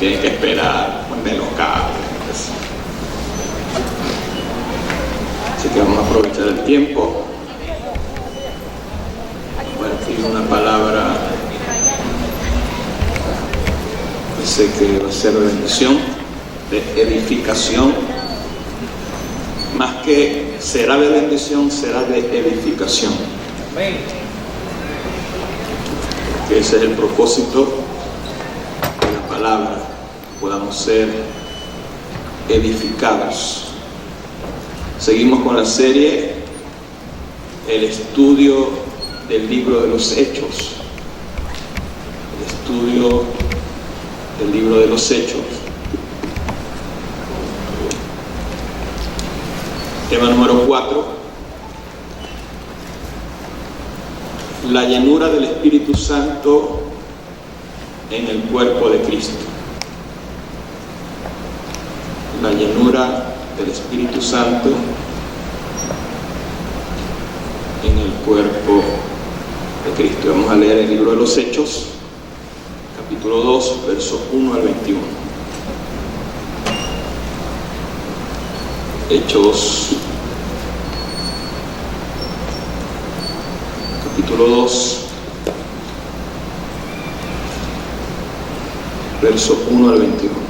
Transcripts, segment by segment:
tienen que esperar en los cables. Así que vamos a aprovechar el tiempo. Compartir una palabra que sé que va a ser de bendición, de edificación. Más que será de bendición, será de edificación. Que ese es el propósito de la palabra, podamos ser edificados. Seguimos con la serie, el estudio del libro de los Hechos. El estudio del libro de los Hechos. Tema número 4. La llenura del Espíritu Santo en el cuerpo de Cristo. La llenura del Espíritu Santo en el cuerpo de Cristo. Vamos a leer el libro de los Hechos, capítulo 2, versos 1 al 21. Hechos, capítulo 2, verso 1 al 21.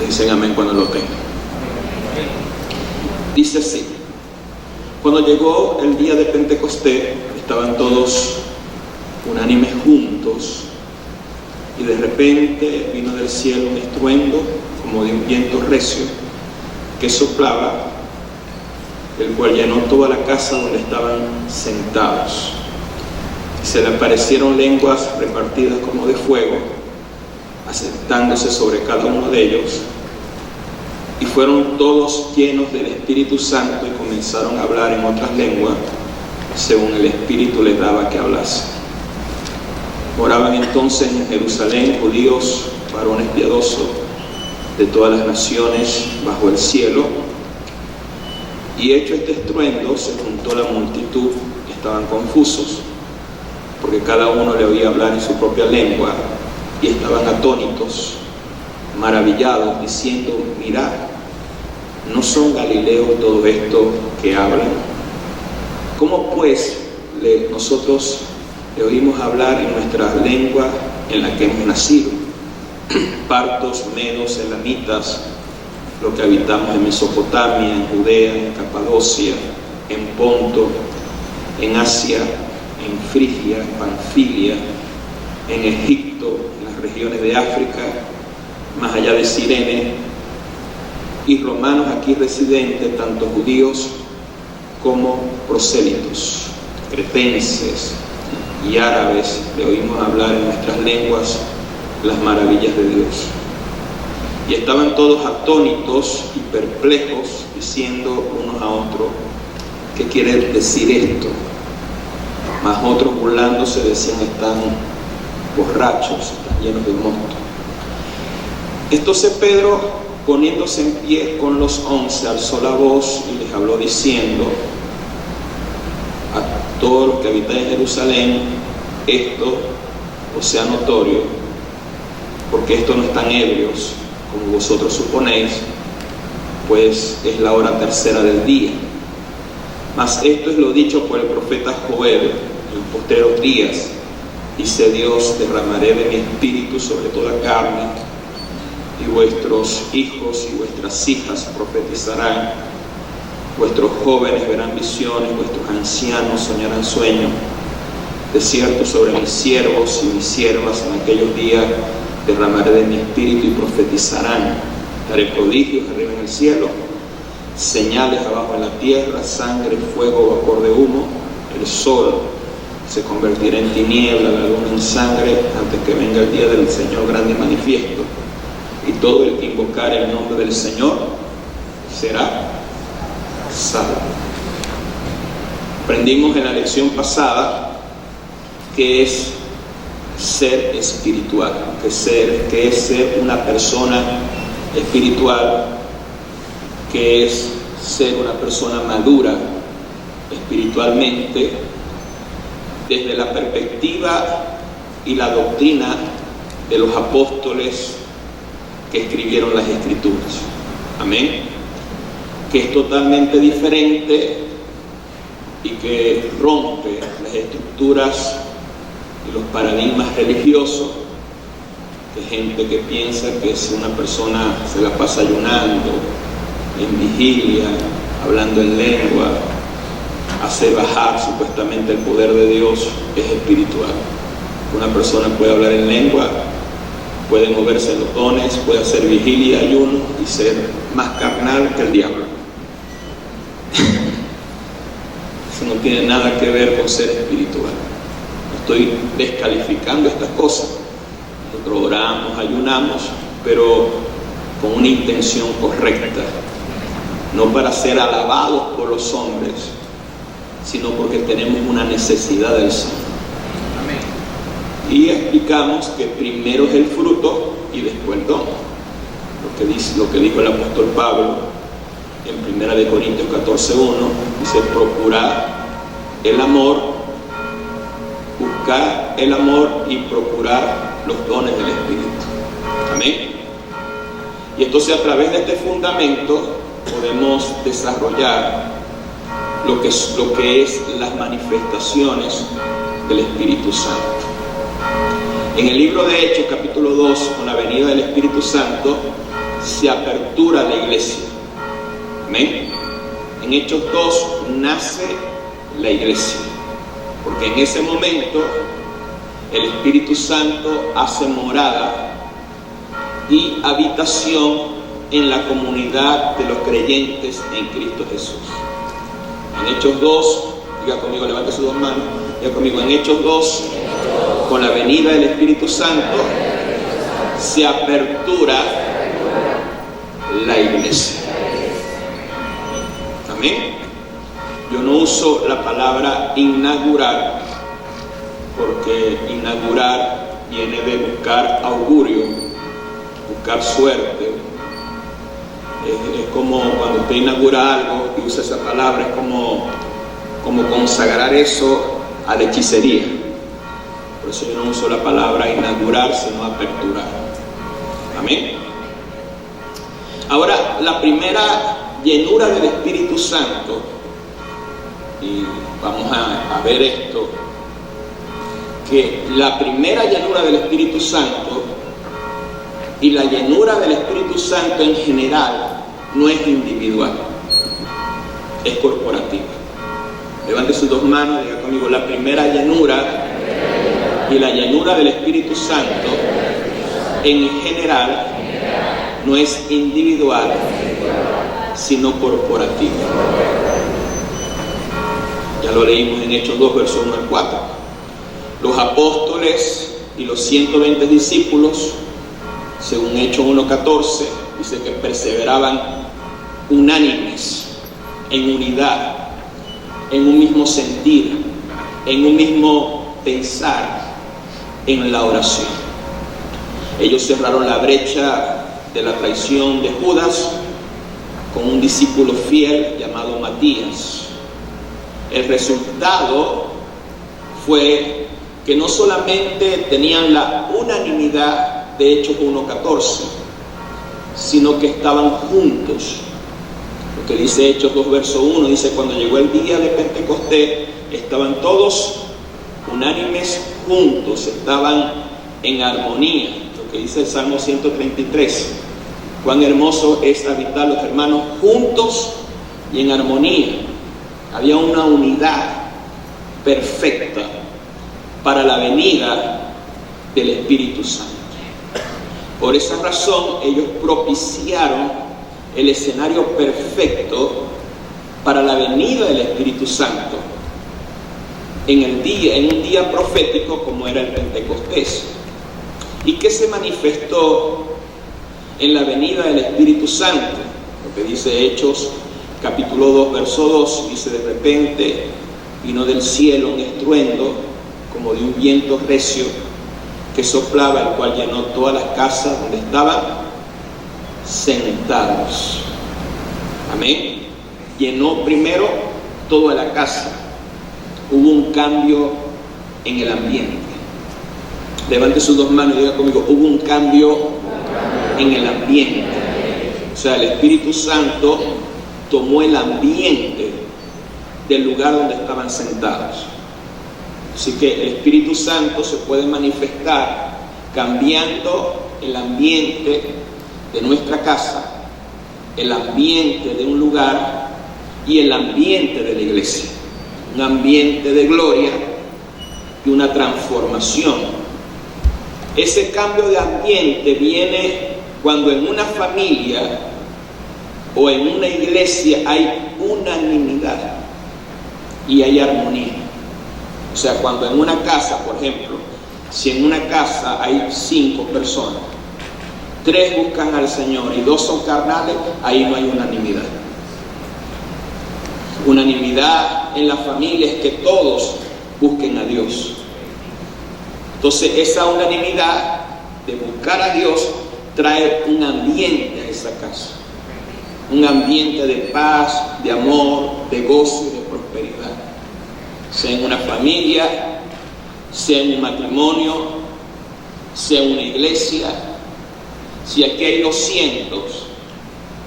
Le dicen amén cuando lo tengan. Dice así: cuando llegó el día de Pentecostés, estaban todos unánimes juntos, y de repente vino del cielo un estruendo como de un viento recio que soplaba, el cual llenó toda la casa donde estaban sentados. Y se le aparecieron lenguas repartidas como de fuego, asentándose sobre cada uno de ellos, y fueron todos llenos del Espíritu Santo y comenzaron a hablar en otras lenguas según el Espíritu les daba que hablasen. Moraban entonces en Jerusalén judíos, varones piadosos de todas las naciones bajo el cielo. Y hecho este estruendo, se juntó la multitud, estaban confusos, porque cada uno le oía hablar en su propia lengua, y estaban atónitos, maravillados, diciendo: mirad, ¿no son galileos todo esto que hablan? ¿Cómo pues nosotros le oímos hablar en nuestras lenguas en la que hemos nacido? Partos, medos, elamitas, los que habitamos en Mesopotamia, en Judea, en Capadocia, en Ponto, en Asia, en Frigia, en Panfilia, en Egipto, en las regiones de África, más allá de Cirene, y romanos aquí residentes, tanto judíos como prosélitos, cretenses y árabes, le oímos hablar en nuestras lenguas las maravillas de Dios. Y estaban todos atónitos y perplejos, diciendo unos a otros: ¿qué quiere decir esto? Mas otros, burlándose, decían: están borrachos, están llenos de mosto. Entonces Pedro, poniéndose en pie con los 11, alzó la voz y les habló diciendo a todos los que habitan en Jerusalén: esto os sea notorio, porque estos no están ebrios, como vosotros suponéis, pues es la hora tercera del día. Mas esto es lo dicho por el profeta Joel: en los postreros días, dice Dios, derramaré de mi espíritu sobre toda carne, y vuestros hijos y vuestras hijas profetizarán, vuestros jóvenes verán visiones, vuestros ancianos soñarán sueños. De cierto, sobre mis siervos y mis siervas en aquellos días derramaré de mi espíritu y profetizarán. Daré prodigios arriba en el cielo, señales abajo en la tierra, sangre, fuego, vapor de humo. El sol se convertirá en tiniebla, la luna en sangre, antes que venga el día del Señor grande y manifiesto. Y todo el que invocare el nombre del Señor será salvo. Aprendimos en la lección pasada que es ser espiritual, que es ser una persona espiritual, que es ser una persona madura espiritualmente desde la perspectiva y la doctrina de los apóstoles que escribieron las Escrituras. Amén. Que es totalmente diferente y que rompe las estructuras y los paradigmas religiosos de gente que piensa que si una persona se la pasa ayunando, en vigilia, hablando en lengua, hace bajar supuestamente el poder de Dios, es espiritual. Una persona puede hablar en lengua, puede moverse en los dones, puede hacer vigilia, ayuno y ser más carnal que el diablo. Eso no tiene nada que ver con ser espiritual. No estoy descalificando estas cosas. Nosotros oramos, ayunamos, pero con una intención correcta, no para ser alabados por los hombres, sino porque tenemos una necesidad del Señor. Amén. Y explicamos que primero es el fruto y después el don. Lo que dijo el apóstol Pablo en 1 Corintios 14:1, dice: procurar el amor, buscar el amor y procurar los dones del Espíritu. Amén. Y entonces a través de este fundamento podemos desarrollar lo que es las manifestaciones del Espíritu Santo. En el libro de Hechos, capítulo 2, con la venida del Espíritu Santo, se apertura la iglesia. Amén. En Hechos 2 nace la iglesia, porque en ese momento el Espíritu Santo hace morada y habitación en la comunidad de los creyentes en Cristo Jesús. En Hechos 2, diga conmigo, levante sus dos manos, diga conmigo, en Hechos 2, con la venida del Espíritu Santo, se apertura la iglesia. Amén. Yo no uso la palabra inaugurar, porque inaugurar viene de buscar augurio, buscar suerte. Es como cuando usted inaugura algo y usa esa palabra, es como consagrar eso a la hechicería. Por eso yo no uso la palabra inaugurar, sino aperturar. Amén. Ahora, la primera llenura del Espíritu Santo, y vamos a ver esto, que la primera llenura del Espíritu Santo y la llenura del Espíritu Santo en general no es individual, es corporativa. Levante sus dos manos y diga conmigo: la primera llenura y la llenura del Espíritu Santo en general no es individual, sino corporativa. Ya lo leímos en Hechos 2, versos 1 al 4. Los apóstoles y los 120 discípulos, según Hechos 1:14, dice que perseveraban unánimes, en unidad, en un mismo sentir, en un mismo pensar, en la oración. Ellos cerraron la brecha de la traición de Judas con un discípulo fiel llamado Matías. El resultado fue que no solamente tenían la unanimidad de Hechos 1:14, sino que estaban juntos. Lo que dice Hechos 2, verso 1, dice: cuando llegó el día de Pentecostés, estaban todos unánimes juntos, estaban en armonía. Lo que dice el Salmo 133, cuán hermoso es habitar los hermanos juntos y en armonía. Había una unidad perfecta para la venida del Espíritu Santo. Por esa razón ellos propiciaron el escenario perfecto para la venida del Espíritu Santo en un día profético como era el Pentecostés. ¿Y qué se manifestó en la venida del Espíritu Santo? Lo que dice Hechos capítulo 2, verso 2, dice: de repente vino del cielo un estruendo como de un viento recio que soplaba, el cual llenó todas las casas donde estaban sentados. Amén. Llenó primero toda la casa. Hubo un cambio en el ambiente. Levante sus dos manos y diga conmigo: hubo un cambio en el ambiente. O sea, el Espíritu Santo tomó el ambiente del lugar donde estaban sentados. Así que el Espíritu Santo se puede manifestar cambiando el ambiente de nuestra casa, el ambiente de un lugar y el ambiente de la iglesia. Un ambiente de gloria y una transformación. Ese cambio de ambiente viene cuando en una familia o en una iglesia hay unanimidad y hay armonía. O sea, cuando en una casa, por ejemplo, si en una casa hay 5 personas, 3 buscan al Señor y 2 son carnales, ahí no hay unanimidad. Unanimidad en la familia es que todos busquen a Dios. Entonces, esa unanimidad de buscar a Dios trae un ambiente a esa casa. Un ambiente de paz, de amor, de gozo y de prosperidad. Sea en una familia, sea en un matrimonio, sea en una iglesia. Si aquí hay 200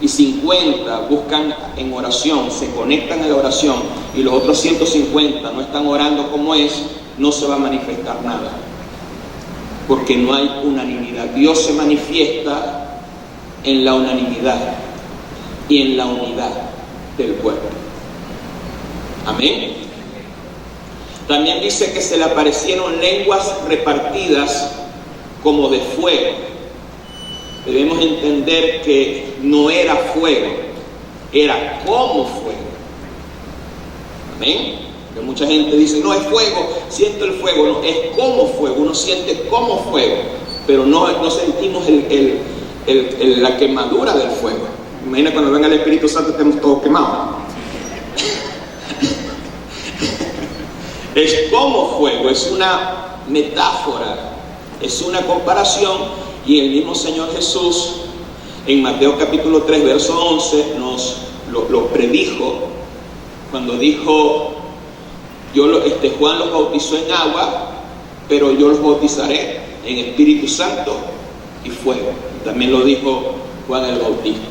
y 50 buscan en oración, se conectan a la oración, y los otros 150 no están orando como es, no se va a manifestar nada, porque no hay unanimidad. Dios se manifiesta en la unanimidad y en la unidad del pueblo. Amén. También dice que se le aparecieron lenguas repartidas como de fuego. Debemos entender que no era fuego, era como fuego. Amén. Que mucha gente dice: no es fuego, siento el fuego. No, es como fuego, uno siente como fuego, pero no sentimos la quemadura del fuego. Imagina cuando venga el Espíritu Santo, estemos todos quemados. Es como fuego, es una metáfora, es una comparación, y el mismo Señor Jesús en Mateo capítulo 3 verso 11 nos lo predijo cuando dijo: Juan los bautizó en agua, pero yo los bautizaré en Espíritu Santo y fuego. También lo dijo Juan el Bautista.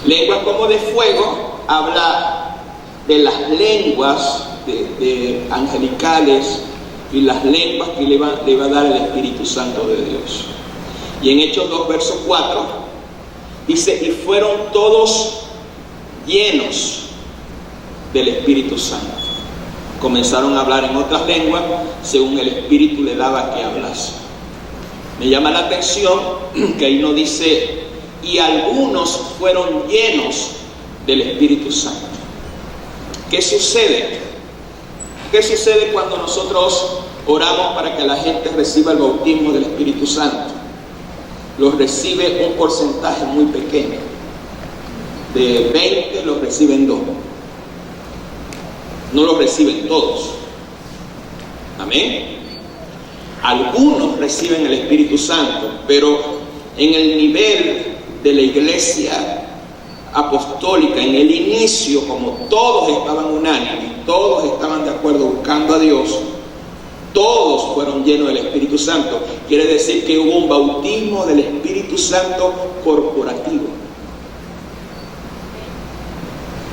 Lenguas como de fuego habla de las lenguas de angelicales y las lenguas que le va a dar el Espíritu Santo de Dios. Y en Hechos 2 verso 4 dice: y fueron todos llenos del Espíritu Santo. Comenzaron a hablar en otras lenguas según el Espíritu le daba que hablase. Me llama la atención que ahí no dice: y algunos fueron llenos del Espíritu Santo. ¿Qué sucede? ¿Qué sucede cuando nosotros oramos para que la gente reciba el bautismo del Espíritu Santo? Los recibe un porcentaje muy pequeño. De 20 los reciben 2. No los reciben todos. Amén. Algunos reciben el Espíritu Santo, pero en el nivel de la iglesia apostólica, en el inicio, como todos estaban unánimes, todos estaban de acuerdo buscando a Dios, todos fueron llenos del Espíritu Santo. Quiere decir que hubo un bautismo del Espíritu Santo corporativo,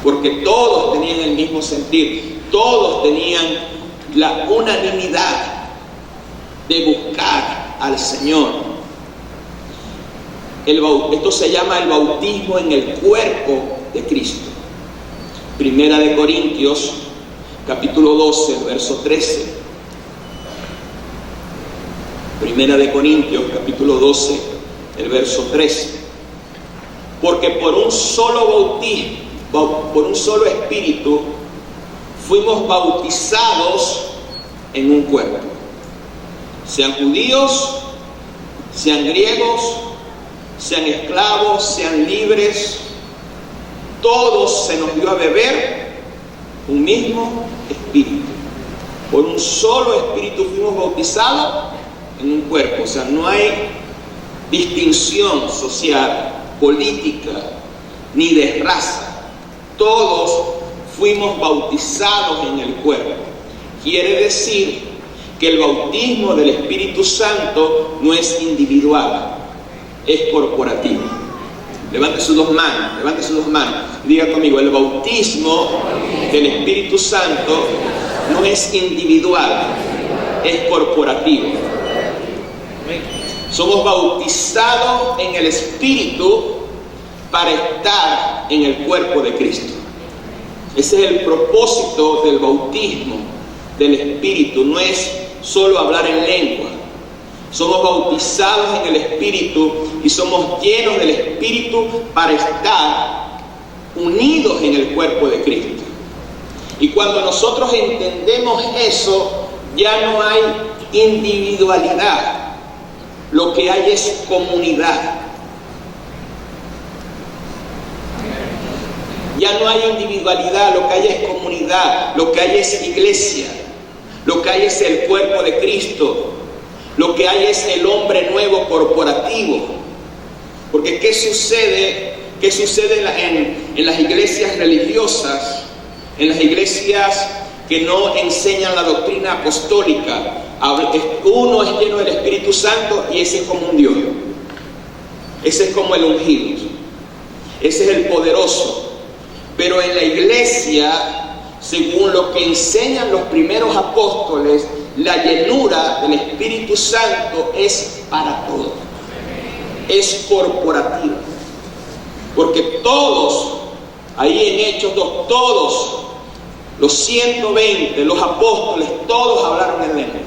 porque todos tenían el mismo sentir, todos tenían la unanimidad de buscar al Señor. Esto se llama el bautismo en el cuerpo de Cristo. Primera de Corintios capítulo 12 verso 13. Primera de Corintios capítulo 12 el verso 13. Porque por un solo bautismo, por un solo espíritu, fuimos bautizados en un cuerpo. Sean judíos, sean griegos, sean esclavos, sean libres, todos se nos dio a beber un mismo espíritu. Por un solo espíritu fuimos bautizados en un cuerpo. O sea, no hay distinción social, política, ni de raza. Todos fuimos bautizados en el cuerpo. Quiere decir que el bautismo del Espíritu Santo no es individual, es corporativo. Levante sus dos manos. Diga conmigo, el bautismo del Espíritu Santo no es individual, es corporativo. Somos bautizados en el Espíritu para estar en el cuerpo de Cristo. Ese es el propósito del bautismo del Espíritu. No es solo hablar en lengua. Somos bautizados en el Espíritu y somos llenos del Espíritu para estar unidos en el cuerpo de Cristo. Y cuando nosotros entendemos eso, ya no hay individualidad. Lo que hay es comunidad. Ya no hay individualidad, lo que hay es comunidad, lo que hay es iglesia, lo que hay es el cuerpo de Cristo, lo que hay es el hombre nuevo corporativo. Porque ¿qué sucede en las iglesias religiosas, en las iglesias que no enseñan la doctrina apostólica? Uno es lleno del Espíritu Santo y ese es como un Dios. Ese es como el ungido. Ese es el poderoso. Pero en la iglesia, según lo que enseñan los primeros apóstoles, la llenura del Espíritu Santo es para todos. Es corporativa. Porque todos, ahí en Hechos 2, todos, los 120, los apóstoles, todos hablaron en lengua.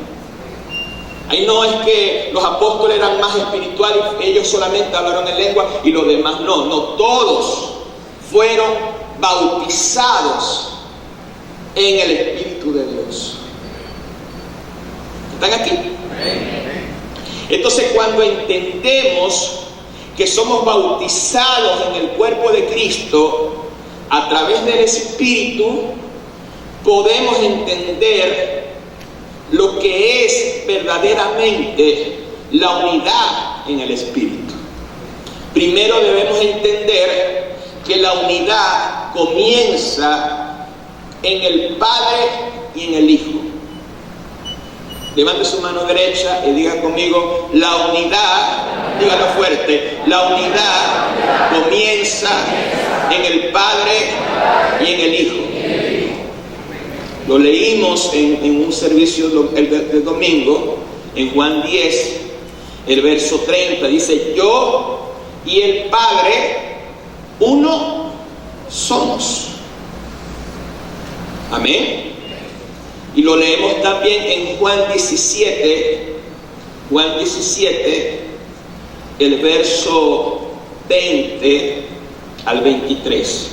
Ahí no es que los apóstoles eran más espirituales, ellos solamente hablaron en lengua y los demás no. No, todos fueron bautizados en el Espíritu de Dios. ¿Están aquí? Entonces, cuando entendemos que somos bautizados en el cuerpo de Cristo a través del Espíritu, podemos entender lo que es verdaderamente la unidad en el Espíritu. Primero debemos entender que la unidad comienza en el Padre y en el Hijo. Levante su mano derecha y diga conmigo, la unidad, dígalo fuerte, la unidad comienza en el Padre y en el Hijo. Lo leímos en un servicio del domingo, en Juan 10, el verso 30, dice, yo y el Padre, uno somos. Amén. Y lo leemos también en Juan 17, el verso 20 al 23.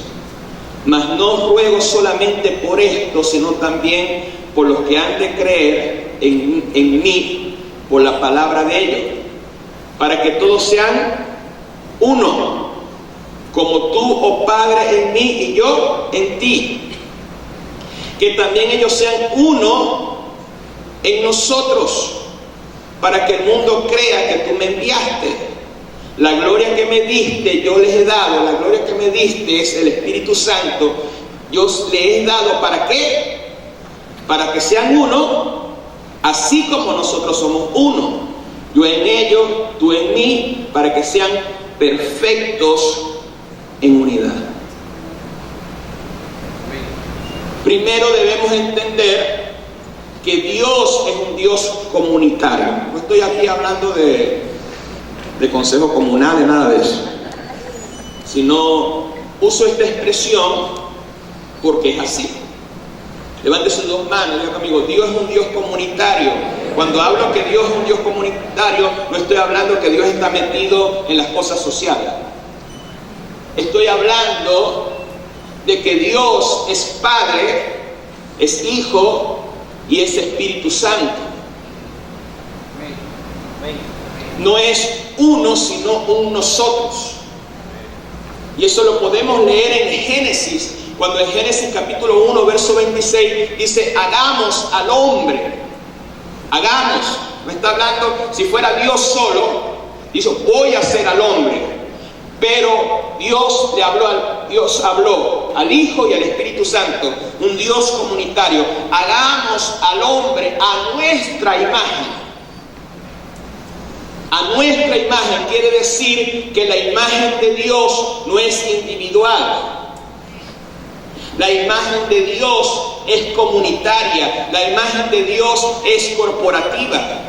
Mas no ruego solamente por esto, sino también por los que han de creer en mí, por la palabra de ellos, para que todos sean uno, como tú, oh Padre, en mí y yo en ti. Que también ellos sean uno en nosotros, para que el mundo crea que tú me enviaste. La gloria que me diste yo les he dado, la gloria que me diste es el Espíritu Santo. Yo les he dado, ¿para qué? Para que sean uno, así como nosotros somos uno. Yo en ellos, tú en mí, para que sean perfectos en unidad. Primero debemos entender que Dios es un Dios comunitario. No estoy aquí hablando de consejo comunal, de nada de eso, sino uso esta expresión porque es así. Levante sus dos manos y diga conmigo, Dios es un Dios comunitario. Cuando hablo que Dios es un Dios comunitario, no estoy hablando que Dios está metido en las cosas sociales. Estoy hablando de que Dios es Padre, es Hijo y es Espíritu Santo. No es uno, sino un nosotros. Y eso lo podemos leer en Génesis, cuando en Génesis capítulo 1, verso 26, dice, hagamos al hombre, hagamos. No está hablando, si fuera Dios solo, dice, voy a hacer al hombre. Pero Dios habló al Hijo y al Espíritu Santo, un Dios comunitario. Hagamos al hombre a nuestra imagen. A nuestra imagen quiere decir que la imagen de Dios no es individual. La imagen de Dios es comunitaria. La imagen de Dios es corporativa.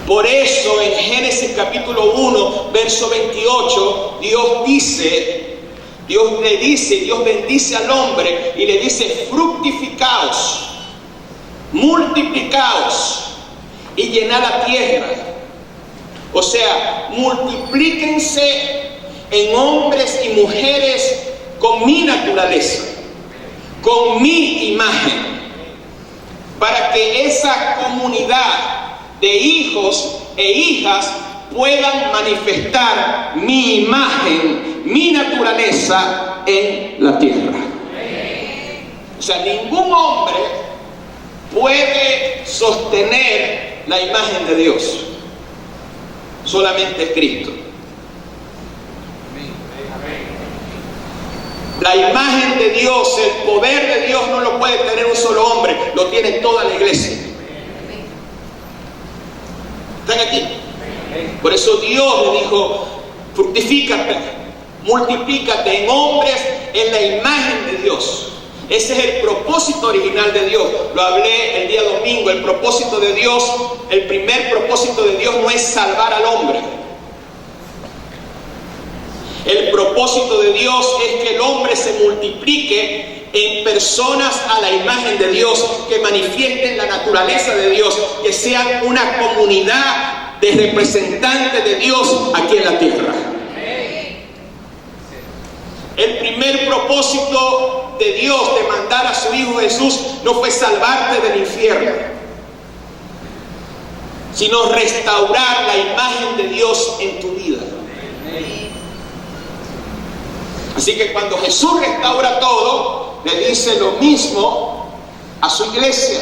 Por eso en Génesis capítulo 1, verso 28, Dios bendice al hombre y le dice, fructificaos, multiplicaos y llenad la tierra. O sea, multiplíquense en hombres y mujeres con mi naturaleza, con mi imagen, para que esa comunidad de hijos e hijas puedan manifestar mi imagen, mi naturaleza en la tierra. O sea, ningún hombre puede sostener la imagen de Dios, solamente Cristo. La imagen de Dios, el poder de Dios no lo puede tener un solo hombre, lo tiene toda la iglesia. ¿Están aquí? Por eso Dios le dijo, fructifícate, multiplícate en hombres en la imagen de Dios. Ese es el propósito original de Dios. Lo hablé el día domingo. El propósito de Dios, el primer propósito de Dios no es salvar al hombre. El propósito de Dios es que el hombre se multiplique en personas a la imagen de Dios, que manifiesten la naturaleza de Dios, que sean una comunidad de representantes de Dios aquí en la tierra. El primer propósito de Dios de mandar a su Hijo Jesús no fue salvarte del infierno, sino restaurar la imagen de Dios en tu vida. Así que cuando Jesús restaura todo, le dice lo mismo a su iglesia: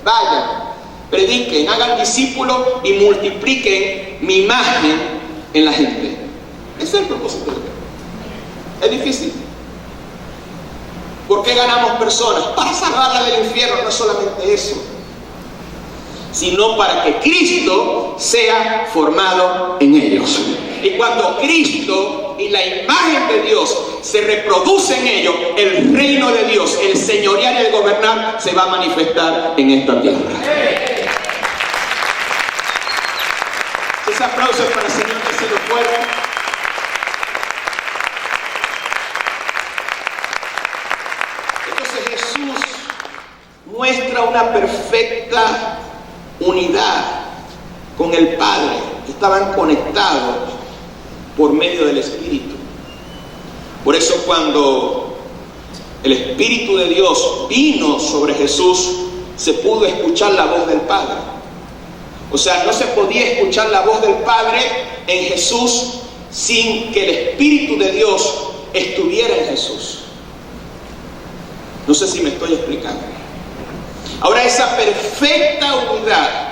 vayan, prediquen, hagan discípulos y multipliquen mi imagen en la gente. Ese es el propósito de Dios. Es difícil. ¿Por qué ganamos personas? Para salvarla del infierno. No es solamente eso, sino para que Cristo sea formado en ellos. Y cuando Cristo y la imagen de Dios se reproduce en ellos, el reino de Dios, el señorear y el gobernar, se va a manifestar en esta tierra. Ese aplauso es para el Señor, que se lo fuerte. Entonces Jesús muestra una perfecta unidad con el Padre. Estaban conectados por medio del Espíritu. Por eso cuando el Espíritu de Dios vino sobre Jesús, se pudo escuchar la voz del Padre. O sea, no se podía escuchar la voz del Padre en Jesús sin que el Espíritu de Dios estuviera en Jesús. No sé si me estoy explicando. Ahora, esa perfecta unidad,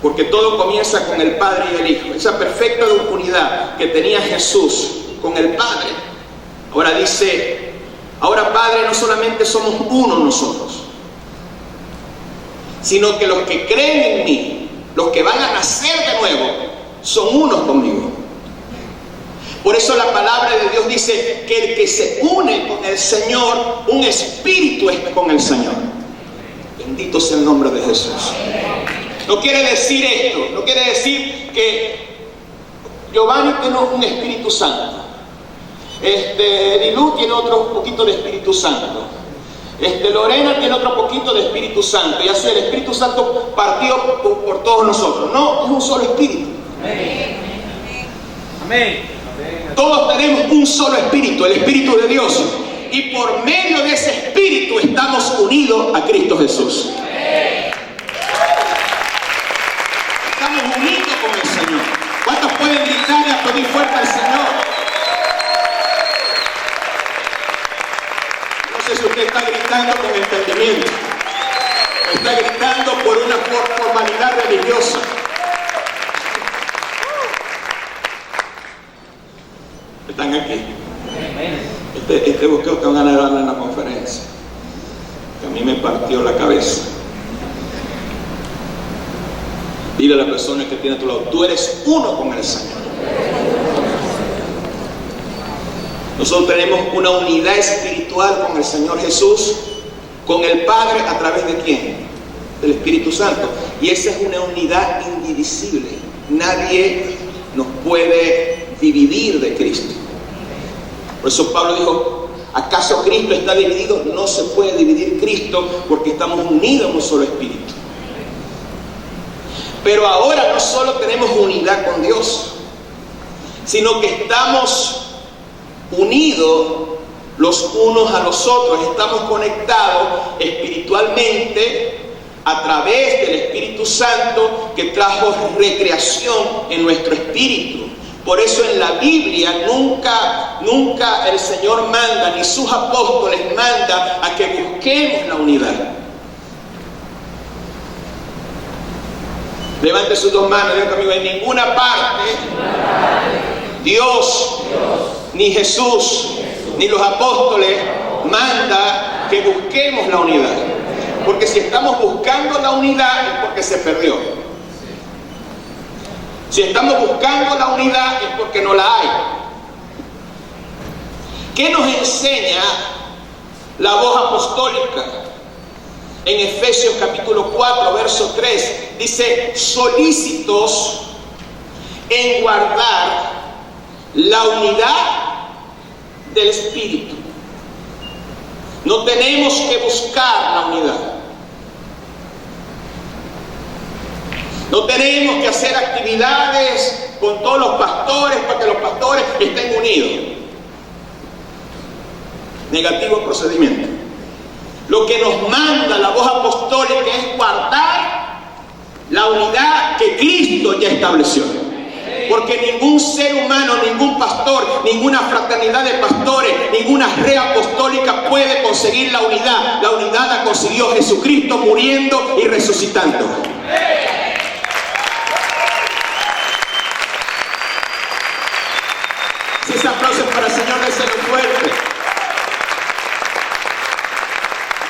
porque todo comienza con el Padre y el Hijo, esa perfecta unidad que tenía Jesús con el Padre, ahora dice: ahora, Padre, no solamente somos uno nosotros, sino que los que creen en mí, los que van a nacer de nuevo, son unos conmigo. Por eso la palabra de Dios dice que el que se une con el Señor, un espíritu es con el Señor. Bendito sea el nombre de Jesús. No quiere decir esto, no quiere decir que Giovanni tiene un Espíritu Santo, Lilú tiene otro poquito de Espíritu Santo, Lorena tiene otro poquito de Espíritu Santo, y así el Espíritu Santo partió por todos nosotros. No, es un solo Espíritu. Amén. Todos tenemos un solo Espíritu, el Espíritu de Dios, y por medio de ese Espíritu estamos unidos a Cristo Jesús. Estamos unidos con el Señor. ¿Cuántos pueden gritar y aplaudir fuerte al Señor? No sé si usted está gritando con entendimiento, está gritando por están aquí. Este bosqueo te van a dar en la conferencia, que a mí me partió la cabeza. Dile a la persona que tiene a tu lado, tú eres uno con el Señor. Nosotros tenemos una unidad espiritual con el Señor Jesús, con el Padre, ¿a través de quién? Del Espíritu Santo. Y esa es una unidad indivisible. Nadie nos puede dividir de Cristo. Por eso Pablo dijo, ¿acaso Cristo está dividido? No se puede dividir Cristo, porque estamos unidos en un solo espíritu. Pero ahora no solo tenemos unidad con Dios, sino que estamos unidos los unos a los otros, estamos conectados espiritualmente a través del Espíritu Santo, que trajo recreación en nuestro espíritu. Por eso en la Biblia nunca el Señor manda, ni sus apóstoles manda a que busquemos la unidad. Levante sus dos manos, diga conmigo, en ninguna parte Dios, ni Jesús, ni los apóstoles manda que busquemos la unidad. Porque si estamos buscando la unidad es porque se perdió. Si estamos buscando la unidad es porque no la hay. ¿Qué nos enseña la voz apostólica? En Efesios capítulo 4, verso 3, dice, solícitos en guardar la unidad del Espíritu. No tenemos que buscar la unidad. No tenemos que hacer actividades con todos los pastores para que los pastores estén unidos. Negativo procedimiento. Lo que nos manda la voz apostólica es guardar la unidad que Cristo ya estableció. Porque ningún ser humano, ningún pastor, ninguna fraternidad de pastores, ninguna red apostólica puede conseguir la unidad. La unidad la consiguió Jesucristo muriendo y resucitando. Si ese aplauso es para el Señor, déselo fuerte.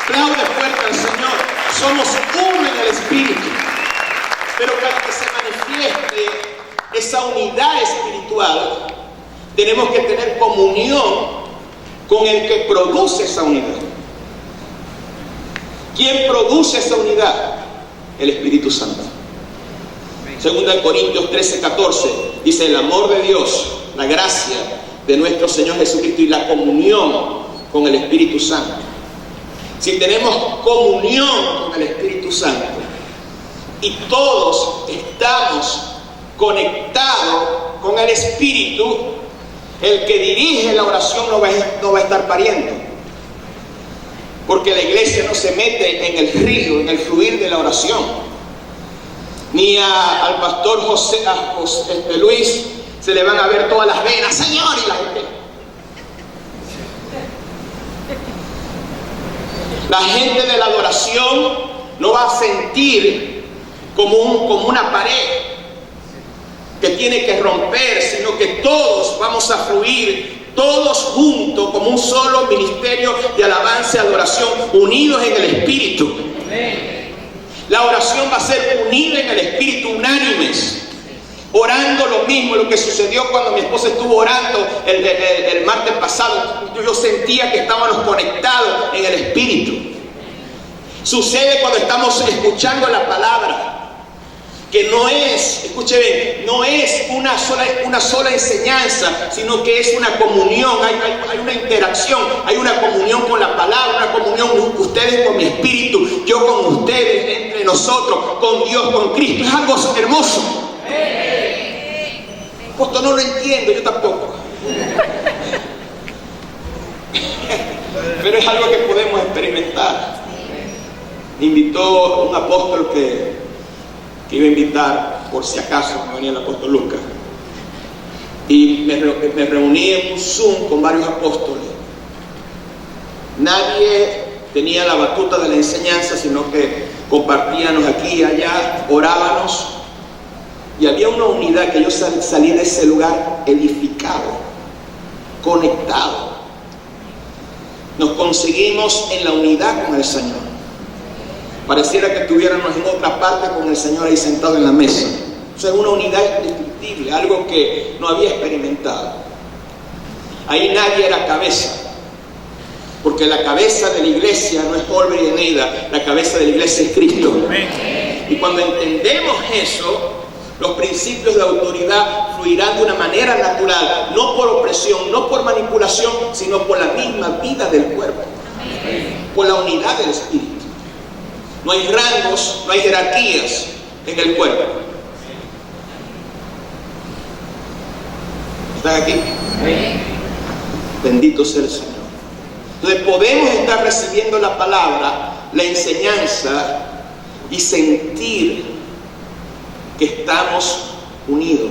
Aplaude fuerte al Señor. Somos uno en el Espíritu. Pero para que se manifieste esa unidad espiritual, tenemos que tener comunión con el que produce esa unidad. ¿Quién produce esa unidad? El Espíritu Santo. Segunda de Corintios 13:14 dice, el amor de Dios, la gracia de nuestro Señor Jesucristo y la comunión con el Espíritu Santo. Si tenemos comunión con el Espíritu Santo y todos estamos conectados con el Espíritu, el que dirige la oración no va a estar pariendo, porque la iglesia no se mete en el río, en el fluir de la oración, ni al pastor Luis se le van a ver todas las venas, Señor, y la gente de la adoración no va a sentir como una pared que tiene que romper, sino que todos vamos a fluir, todos juntos, como un solo ministerio de alabanza y adoración, unidos en el Espíritu. La oración va a ser unida en el Espíritu, unánimes, orando lo mismo. Lo que sucedió cuando mi esposa estuvo orando el martes pasado, yo sentía que estábamos conectados en el Espíritu. Sucede cuando estamos escuchando la palabra, que no es, escuche bien, no es una sola enseñanza, sino que es una comunión, hay una interacción, hay una comunión con la palabra, una comunión, ustedes con mi espíritu, yo con ustedes, entre nosotros, con Dios, con Cristo. Es algo hermoso. Esto no lo entiendo, yo tampoco. Pero es algo que podemos experimentar. Me invitó un apóstol que iba a invitar, por si acaso, no venía el apóstol Lucas, y me reuní en un Zoom con varios apóstoles. Nadie tenía la batuta de la enseñanza, sino que compartíamos aquí y allá, orábamos, y había una unidad que yo salí de ese lugar edificado. conectados. Nos conseguimos en la unidad con el Señor. Pareciera que estuviéramos en otra parte con el Señor ahí sentado en la mesa. O sea, una unidad indescriptible, algo que no había experimentado. Ahí nadie era cabeza, porque la cabeza de la iglesia no es Oliver y Eneida, la cabeza de la iglesia es Cristo. Y cuando entendemos eso, los principios de autoridad fluirán de una manera natural, no por opresión, no por manipulación, sino por la misma vida del cuerpo, por la unidad del espíritu. No hay rangos, no hay jerarquías en el cuerpo. ¿Están aquí? Bendito sea el Señor. Entonces podemos estar recibiendo la palabra, la enseñanza y sentir que estamos unidos,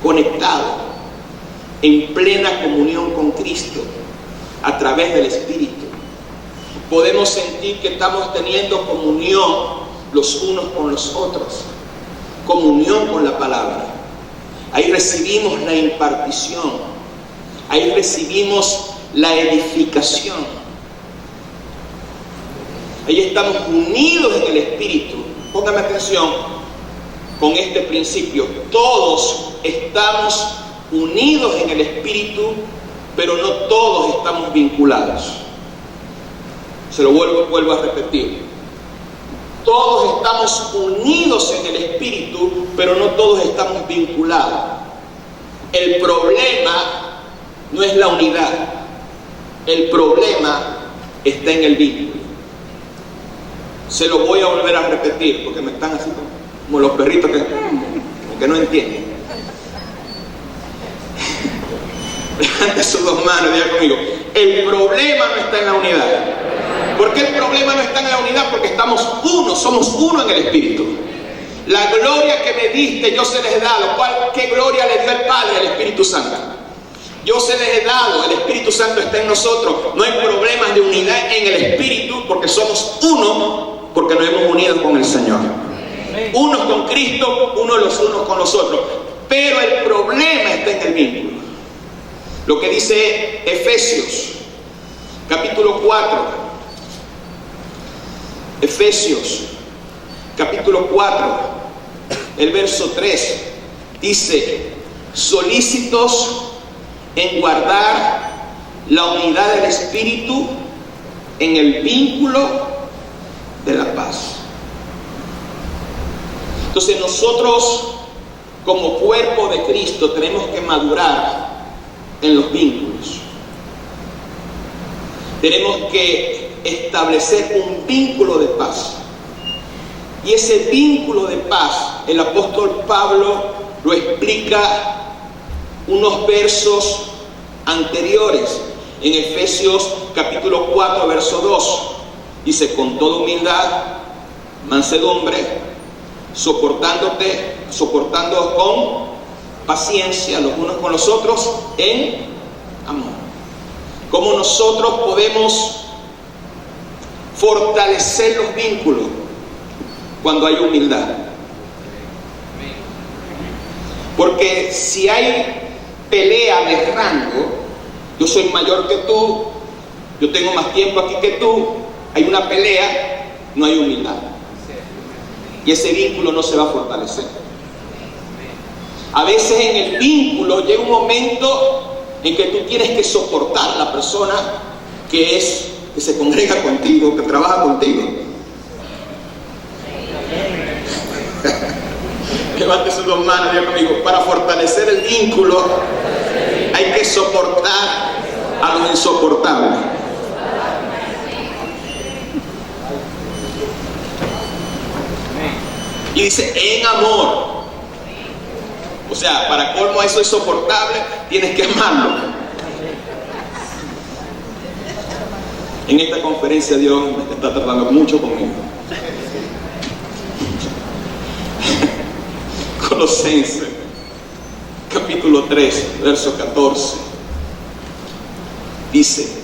conectados, en plena comunión con Cristo a través del Espíritu. Podemos sentir que estamos teniendo comunión los unos con los otros, comunión con la palabra. Ahí recibimos la impartición, ahí recibimos la edificación. Ahí estamos unidos en el Espíritu. Póngame atención con este principio. Todos estamos unidos en el Espíritu, pero no todos estamos vinculados. Se lo vuelvo a repetir. Todos estamos unidos en el Espíritu, pero no todos estamos vinculados. El problema no es la unidad. El problema está en el vínculo. Se lo voy a volver a repetir, porque me están así como los perritos que no entienden. Levante sus dos manos, diga conmigo. El problema no está en la unidad. ¿Por qué el problema no está en la unidad? Porque estamos uno, somos uno en el Espíritu. La gloria que me diste, yo se les he dado. ¿Qué gloria le dio el Padre al Espíritu Santo? Yo se les he dado, el Espíritu Santo está en nosotros. No hay problemas de unidad en el Espíritu, porque somos uno, porque nos hemos unido con el Señor. Unos con Cristo, unos los unos con los otros. Pero el problema está en el vínculo. Lo que dice Efesios, capítulo 4. Efesios, capítulo 4, el verso 3, dice: solícitos en guardar la unidad del Espíritu en el vínculo de la paz. Entonces nosotros, como cuerpo de Cristo, tenemos que madurar en los vínculos. Tenemos que establecer un vínculo de paz. Y ese vínculo de paz, el apóstol Pablo lo explica unos versos anteriores, en Efesios capítulo 4, verso 2. Dice: con toda humildad, mansedumbre, soportando con paciencia los unos con los otros en amor. ¿Cómo nosotros podemos fortalecer los vínculos? Cuando hay humildad. Porque si hay pelea de rango, yo soy mayor que tú, yo tengo más tiempo aquí que tú, hay una pelea, no hay humildad. Y ese vínculo no se va a fortalecer. A veces en el vínculo llega un momento en que tú tienes que soportar a la persona que se congrega contigo, que trabaja contigo. Levante sus dos manos, diga conmigo: para fortalecer el vínculo hay que soportar a los insoportables. Y dice: en amor. O sea, para colmo eso es soportable, tienes que amarlo. En esta conferencia Dios está tratando mucho conmigo. Colosenses, capítulo 3, verso 14. Dice: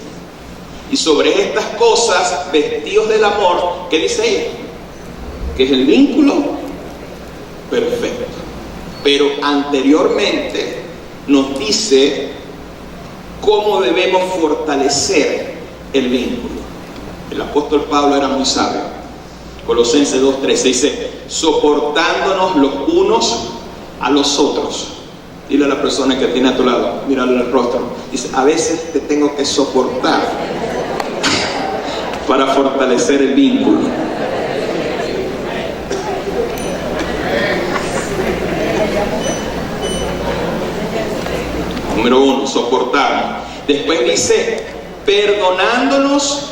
y sobre estas cosas, vestidos del amor, ¿qué dice ahí? Que es el vínculo perfecto. Pero anteriormente nos dice cómo debemos fortalecer el vínculo. El apóstol Pablo era muy sabio. Colosenses 2:13 dice: soportándonos los unos a los otros. Dile a la persona que tiene a tu lado, mírale el rostro, dice: a veces te tengo que soportar para fortalecer el vínculo. Número 1, soportar. Después dice: perdonándonos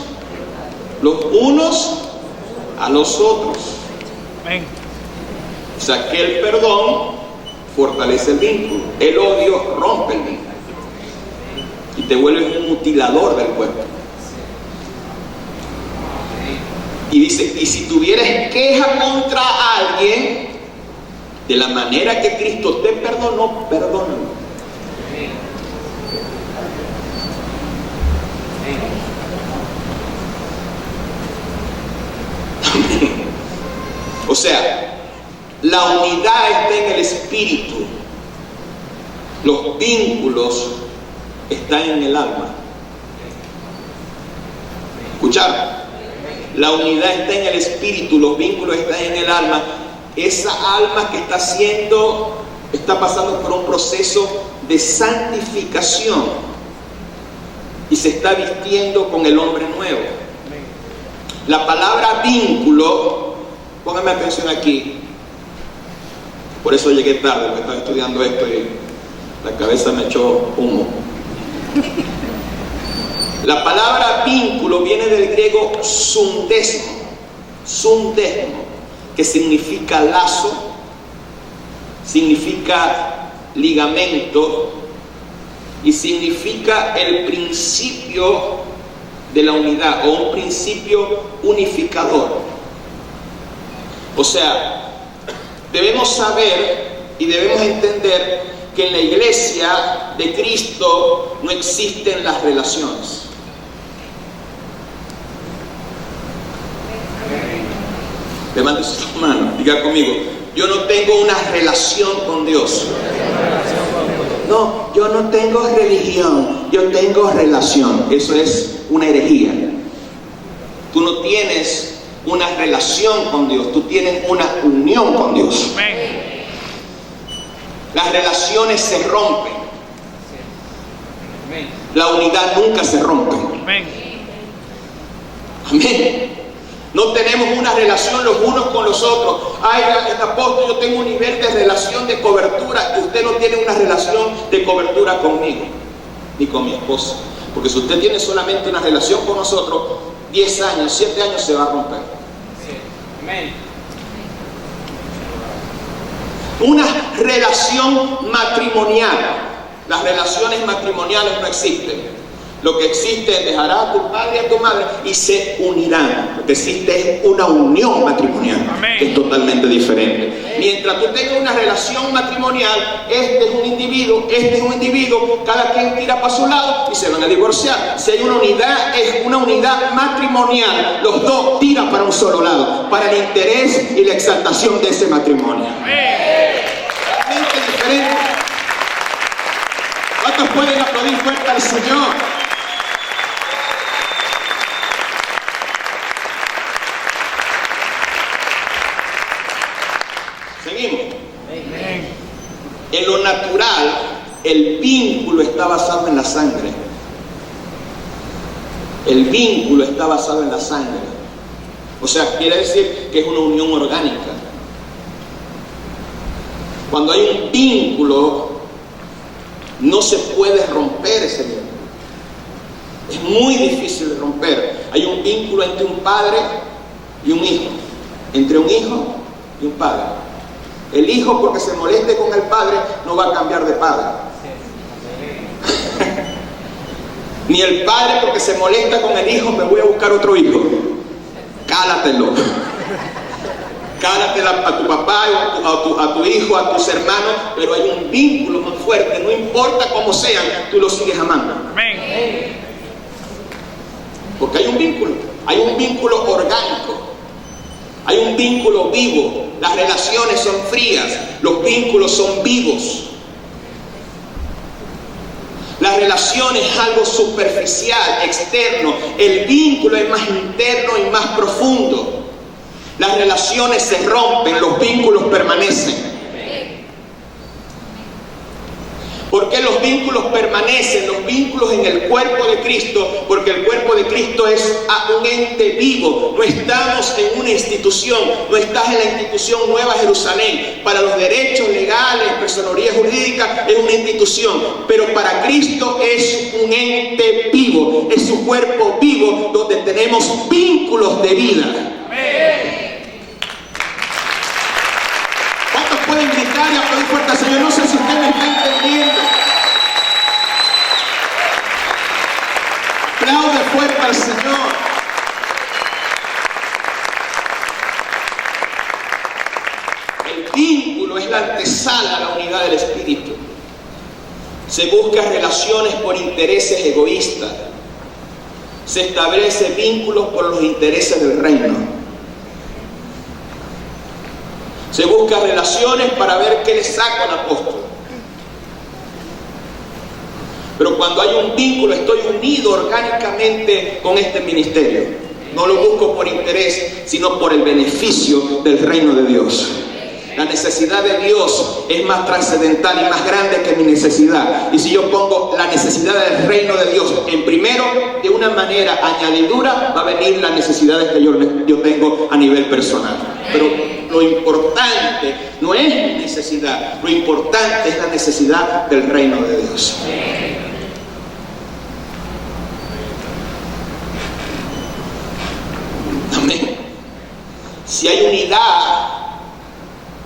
los unos a los otros. Amén. O sea que el perdón fortalece el vínculo. El odio rompe el vínculo y te vuelves un mutilador del cuerpo. Y dice: y si tuvieres queja contra alguien, de la manera que Cristo te perdonó, perdónalo. O sea, la unidad está en el espíritu, los vínculos están en el alma. ¿Escucharon? La unidad está en el espíritu, los vínculos están en el alma. Esa alma que está pasando por un proceso de santificación y se está vistiendo con el hombre nuevo. La palabra vínculo, pónganme atención aquí, por eso llegué tarde, porque estaba estudiando esto y la cabeza me echó humo. La palabra vínculo viene del griego sundesmo, que significa lazo, significa ligamento y significa el principio de la unidad o un principio unificador. O sea, debemos saber y debemos entender que en la iglesia de Cristo no existen las relaciones. Levante sus manos, diga conmigo: yo no tengo una relación con Dios. No, yo no tengo religión, yo tengo relación. Eso es una herejía. Tú no tienes una relación con Dios, tú tienes una unión con Dios. Las relaciones se rompen, la unidad nunca se rompe. Amén. No tenemos una relación los unos con los otros. Ay, apóstol, yo tengo un nivel de relación de cobertura. Usted no tiene una relación de cobertura conmigo, ni con mi esposa. Porque si usted tiene solamente una relación con nosotros, 10 años, 7 años se va a romper. Amén. Una relación matrimonial. Las relaciones matrimoniales no existen. Lo que existe es: dejará a tu padre y a tu madre y se unirán. Lo que existe es una unión matrimonial. Amén. Que es totalmente diferente. Mientras tú tengas una relación matrimonial, este es un individuo, cada quien tira para su lado y se van a divorciar. Si hay una unidad, es una unidad matrimonial. Los dos tiran para un solo lado, para el interés y la exaltación de ese matrimonio. Totalmente diferente. ¿Cuántos pueden aplaudir fuerte al Señor? Seguimos. En lo natural, el vínculo está basado en la sangre. El vínculo está basado en la sangre. O sea, quiere decir que es una unión orgánica. Cuando hay un vínculo, no se puede romper ese vínculo. Es muy difícil de romper. Hay un vínculo entre un padre y un hijo. Entre un hijo y un padre. El hijo, porque se moleste con el padre, no va a cambiar de padre. Ni el padre, porque se molesta con el hijo, me voy a buscar otro hijo. Cálatelo. Cálatelo a tu papá, a tu hijo, a tus hermanos, pero hay un vínculo más fuerte. No importa cómo sean, tú los sigues amando. Amén. Porque hay un vínculo orgánico. Hay un vínculo vivo. Las relaciones son frías, los vínculos son vivos. Las relación es algo superficial, externo. El vínculo es más interno y más profundo. Las relaciones se rompen, los vínculos permanecen. ¿Por qué los vínculos permanecen? Los vínculos en el cuerpo de Cristo, porque el cuerpo de Cristo es un ente vivo. No estamos en una institución, no estás en la institución Nueva Jerusalén. Para los derechos legales, personería jurídica, es una institución, pero para Cristo es un ente vivo, es su cuerpo vivo donde tenemos vínculos de vida. ¿Cuántos pueden gritar y aplaudir fuerte al Señor? No sé si usted me está entendiendo. Aplaude fuerte al Señor. El vínculo es la antesala a la unidad del Espíritu. Se buscan relaciones por intereses egoístas. Se establece vínculos por los intereses del reino. Se buscan relaciones para ver qué le saco al apóstol. Pero cuando hay un vínculo, estoy unido orgánicamente con este ministerio. No lo busco por interés, sino por el beneficio del reino de Dios. La necesidad de Dios es más trascendental y más grande que mi necesidad. Y si yo pongo la necesidad del reino de Dios en primero, de una manera añadidura, va a venir las necesidades que yo tengo a nivel personal. Pero lo importante no es mi necesidad, lo importante es la necesidad del reino de Dios. Amén. Si hay unidad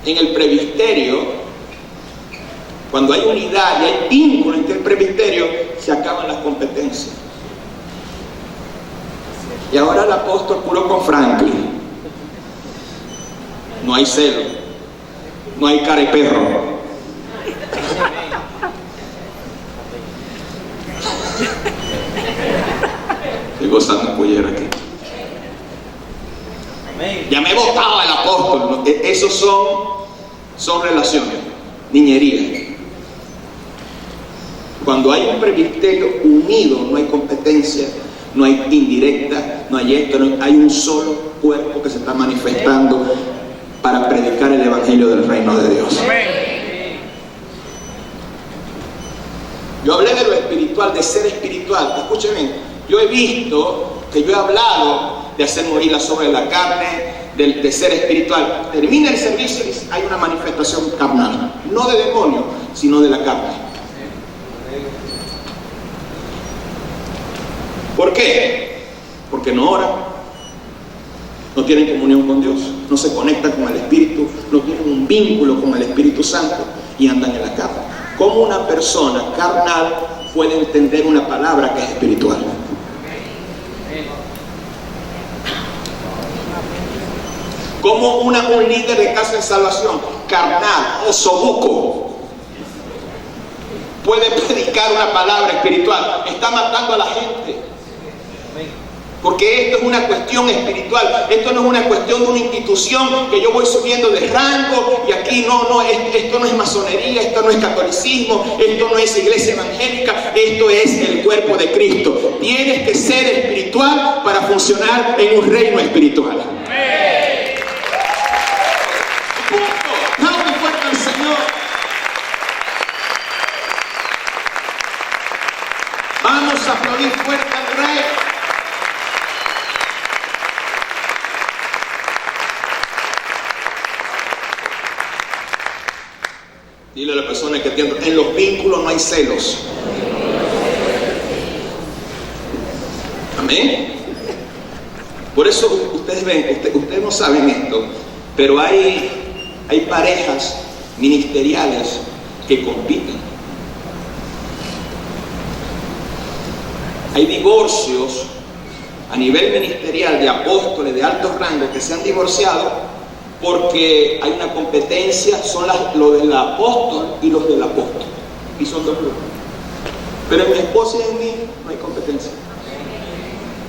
en el presbiterio, cuando hay unidad y hay vínculo entre el presbiterio, se acaban las competencias. Y ahora el apóstol puro con Franklin. No hay celo, no hay cara y perro. Estoy gozando cullera aquí. Ya me he votado el apóstol. Esos son relaciones, niñería. Cuando hay un presbiterio unido, no hay competencia, no hay indirecta, no hay esto, no hay un solo cuerpo que se está manifestando para predicar el evangelio del reino de Dios. Yo hablé de lo espiritual, de ser espiritual. Escúcheme, yo he visto que yo he hablado de hacer morir las obras de la carne, de ser espiritual. Termina el servicio y hay una manifestación carnal, no de demonio, sino de la carne. ¿Por qué? Porque no oran, no tienen comunión con Dios, no se conectan con el Espíritu, no tienen un vínculo con el Espíritu Santo y andan en la carne. ¿Cómo una persona carnal puede entender una palabra que es espiritual? ¿Cómo un líder de casa de salvación carnal o sobuco puede predicar una palabra espiritual? Está matando a la gente. Porque esto es una cuestión espiritual, esto no es una cuestión de una institución que yo voy subiendo de rango y aquí esto no es masonería, esto no es catolicismo, esto no es iglesia evangélica, esto es el cuerpo de Cristo. Tienes que ser espiritual para funcionar en un reino espiritual. Punto. Dale fuerte al Señor. Vamos a aplaudir fuerte al Rey. Dile a la persona que entienda, en los vínculos no hay celos. Amén. Por eso ustedes ven, ustedes no saben esto, pero hay parejas ministeriales que compiten. Hay divorcios a nivel ministerial de apóstoles de alto rango que se han divorciado porque hay una competencia, son los del apóstol y los del apóstol, y son dos grupos. Pero en mi esposa y en mí no hay competencia.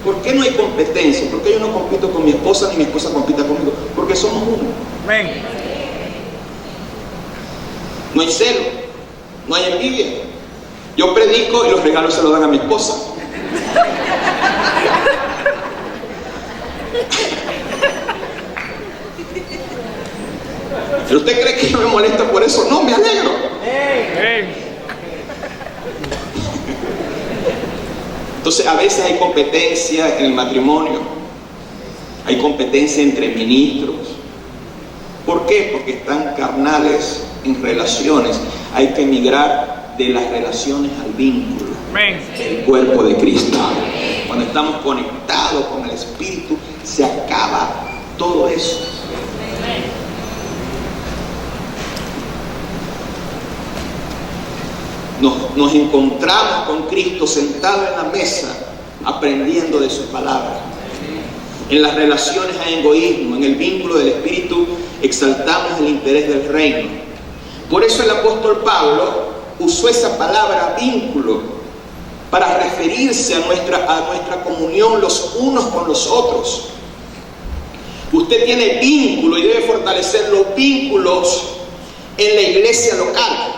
¿Por qué no hay competencia? Porque yo no compito con mi esposa ni mi esposa compita conmigo, porque somos uno. Amén. No hay celo, no hay envidia, Yo predico y los regalos se los dan a mi esposa. ¿Pero usted cree que yo me molesto por eso? No, me alegro. Entonces, a veces hay competencia en el matrimonio. Hay competencia entre ministros. ¿Por qué? Porque están carnales en relaciones. Hay que migrar de las relaciones al vínculo. El cuerpo de Cristo. Cuando estamos conectados con el Espíritu, se acaba todo eso. Nos encontramos con Cristo sentado en la mesa, aprendiendo de su palabra. En las relaciones hay egoísmo, en el vínculo del Espíritu exaltamos el interés del reino. Por eso el apóstol Pablo usó esa palabra vínculo para referirse a nuestra comunión los unos con los otros. Usted tiene vínculo y debe fortalecer los vínculos en la iglesia local.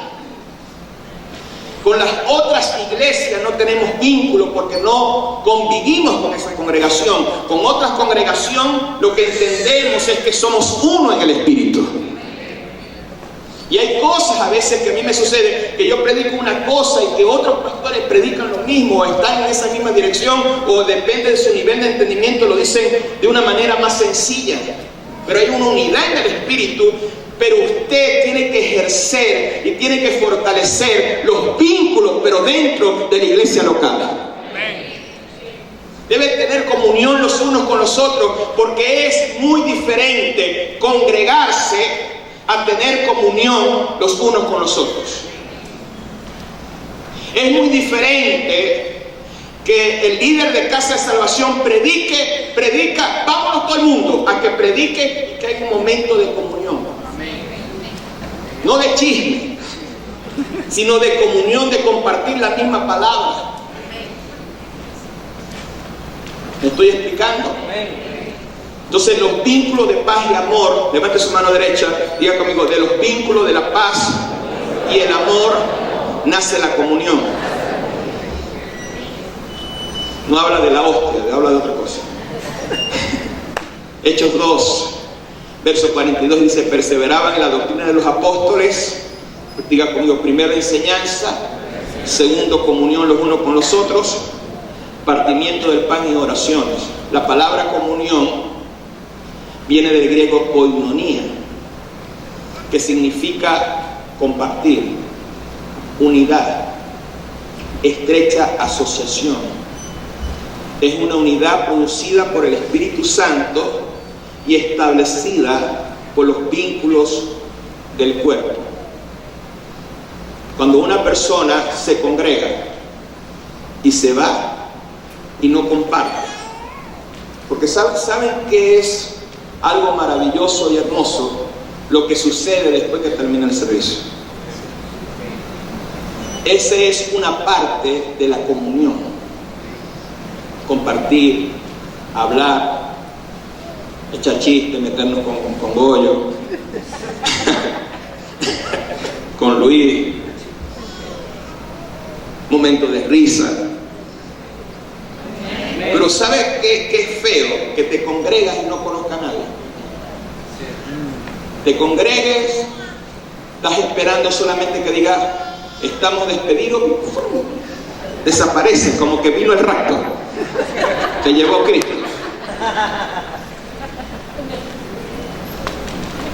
Con las otras iglesias no tenemos vínculo porque no convivimos con esa congregación. Con otras congregaciones lo que entendemos es que somos uno en el Espíritu. Y hay cosas a veces que a mí me sucede, que yo predico una cosa y que otros pastores predican lo mismo, o están en esa misma dirección, o depende de su nivel de entendimiento, lo dicen de una manera más sencilla. Pero hay una unidad en el Espíritu. Pero usted tiene que ejercer y tiene que fortalecer los vínculos, pero dentro de la iglesia local. Debe tener comunión los unos con los otros, porque es muy diferente congregarse a tener comunión los unos con los otros. Es muy diferente que el líder de Casa de Salvación predica, vámonos todo el mundo, a que predique y que hay un momento de comunión. No de chisme, sino de comunión, de compartir la misma palabra. ¿Me estoy explicando? Entonces, los vínculos de paz y amor, levante su mano derecha, diga conmigo, de los vínculos de la paz y el amor nace la comunión. No habla de la hostia, habla de otra cosa. Hechos 2. Verso 42 dice, perseveraban en la doctrina de los apóstoles, diga conmigo, primero enseñanza, segundo comunión los unos con los otros, partimiento del pan y oraciones. La palabra comunión viene del griego koinonia, que significa compartir, unidad, estrecha asociación. Es una unidad producida por el Espíritu Santo y establecida por los vínculos del cuerpo. Cuando una persona se congrega y se va y no comparte, porque saben que es algo maravilloso y hermoso lo que sucede después que termina el servicio. Esa es una parte de la comunión. Compartir, hablar, echar chistes, meternos con Goyo, con Luis, momentos de risa. Pero ¿sabes qué es feo? Que te congregas y no conozcas a nadie. Te congregues, estás esperando solamente que diga estamos despedidos, desaparecen, como que vino el rapto, te llevó Cristo.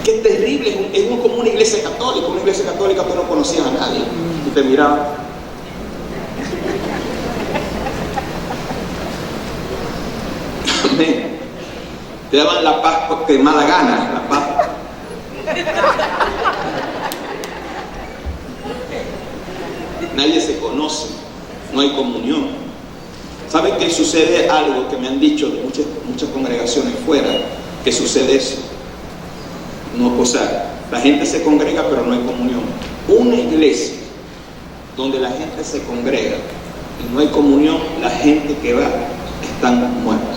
Qué terrible, es como una iglesia católica. Una iglesia católica tú no conocías a nadie y te miraban. Amén. Te daban la paz porque mala gana, la paz. Nadie se conoce, no hay comunión. ¿Saben que sucede algo que me han dicho de muchas congregaciones fuera? Que sucede eso. No, o sea, la gente se congrega pero no hay comunión. Una iglesia donde la gente se congrega y no hay comunión, la gente que va están muertos.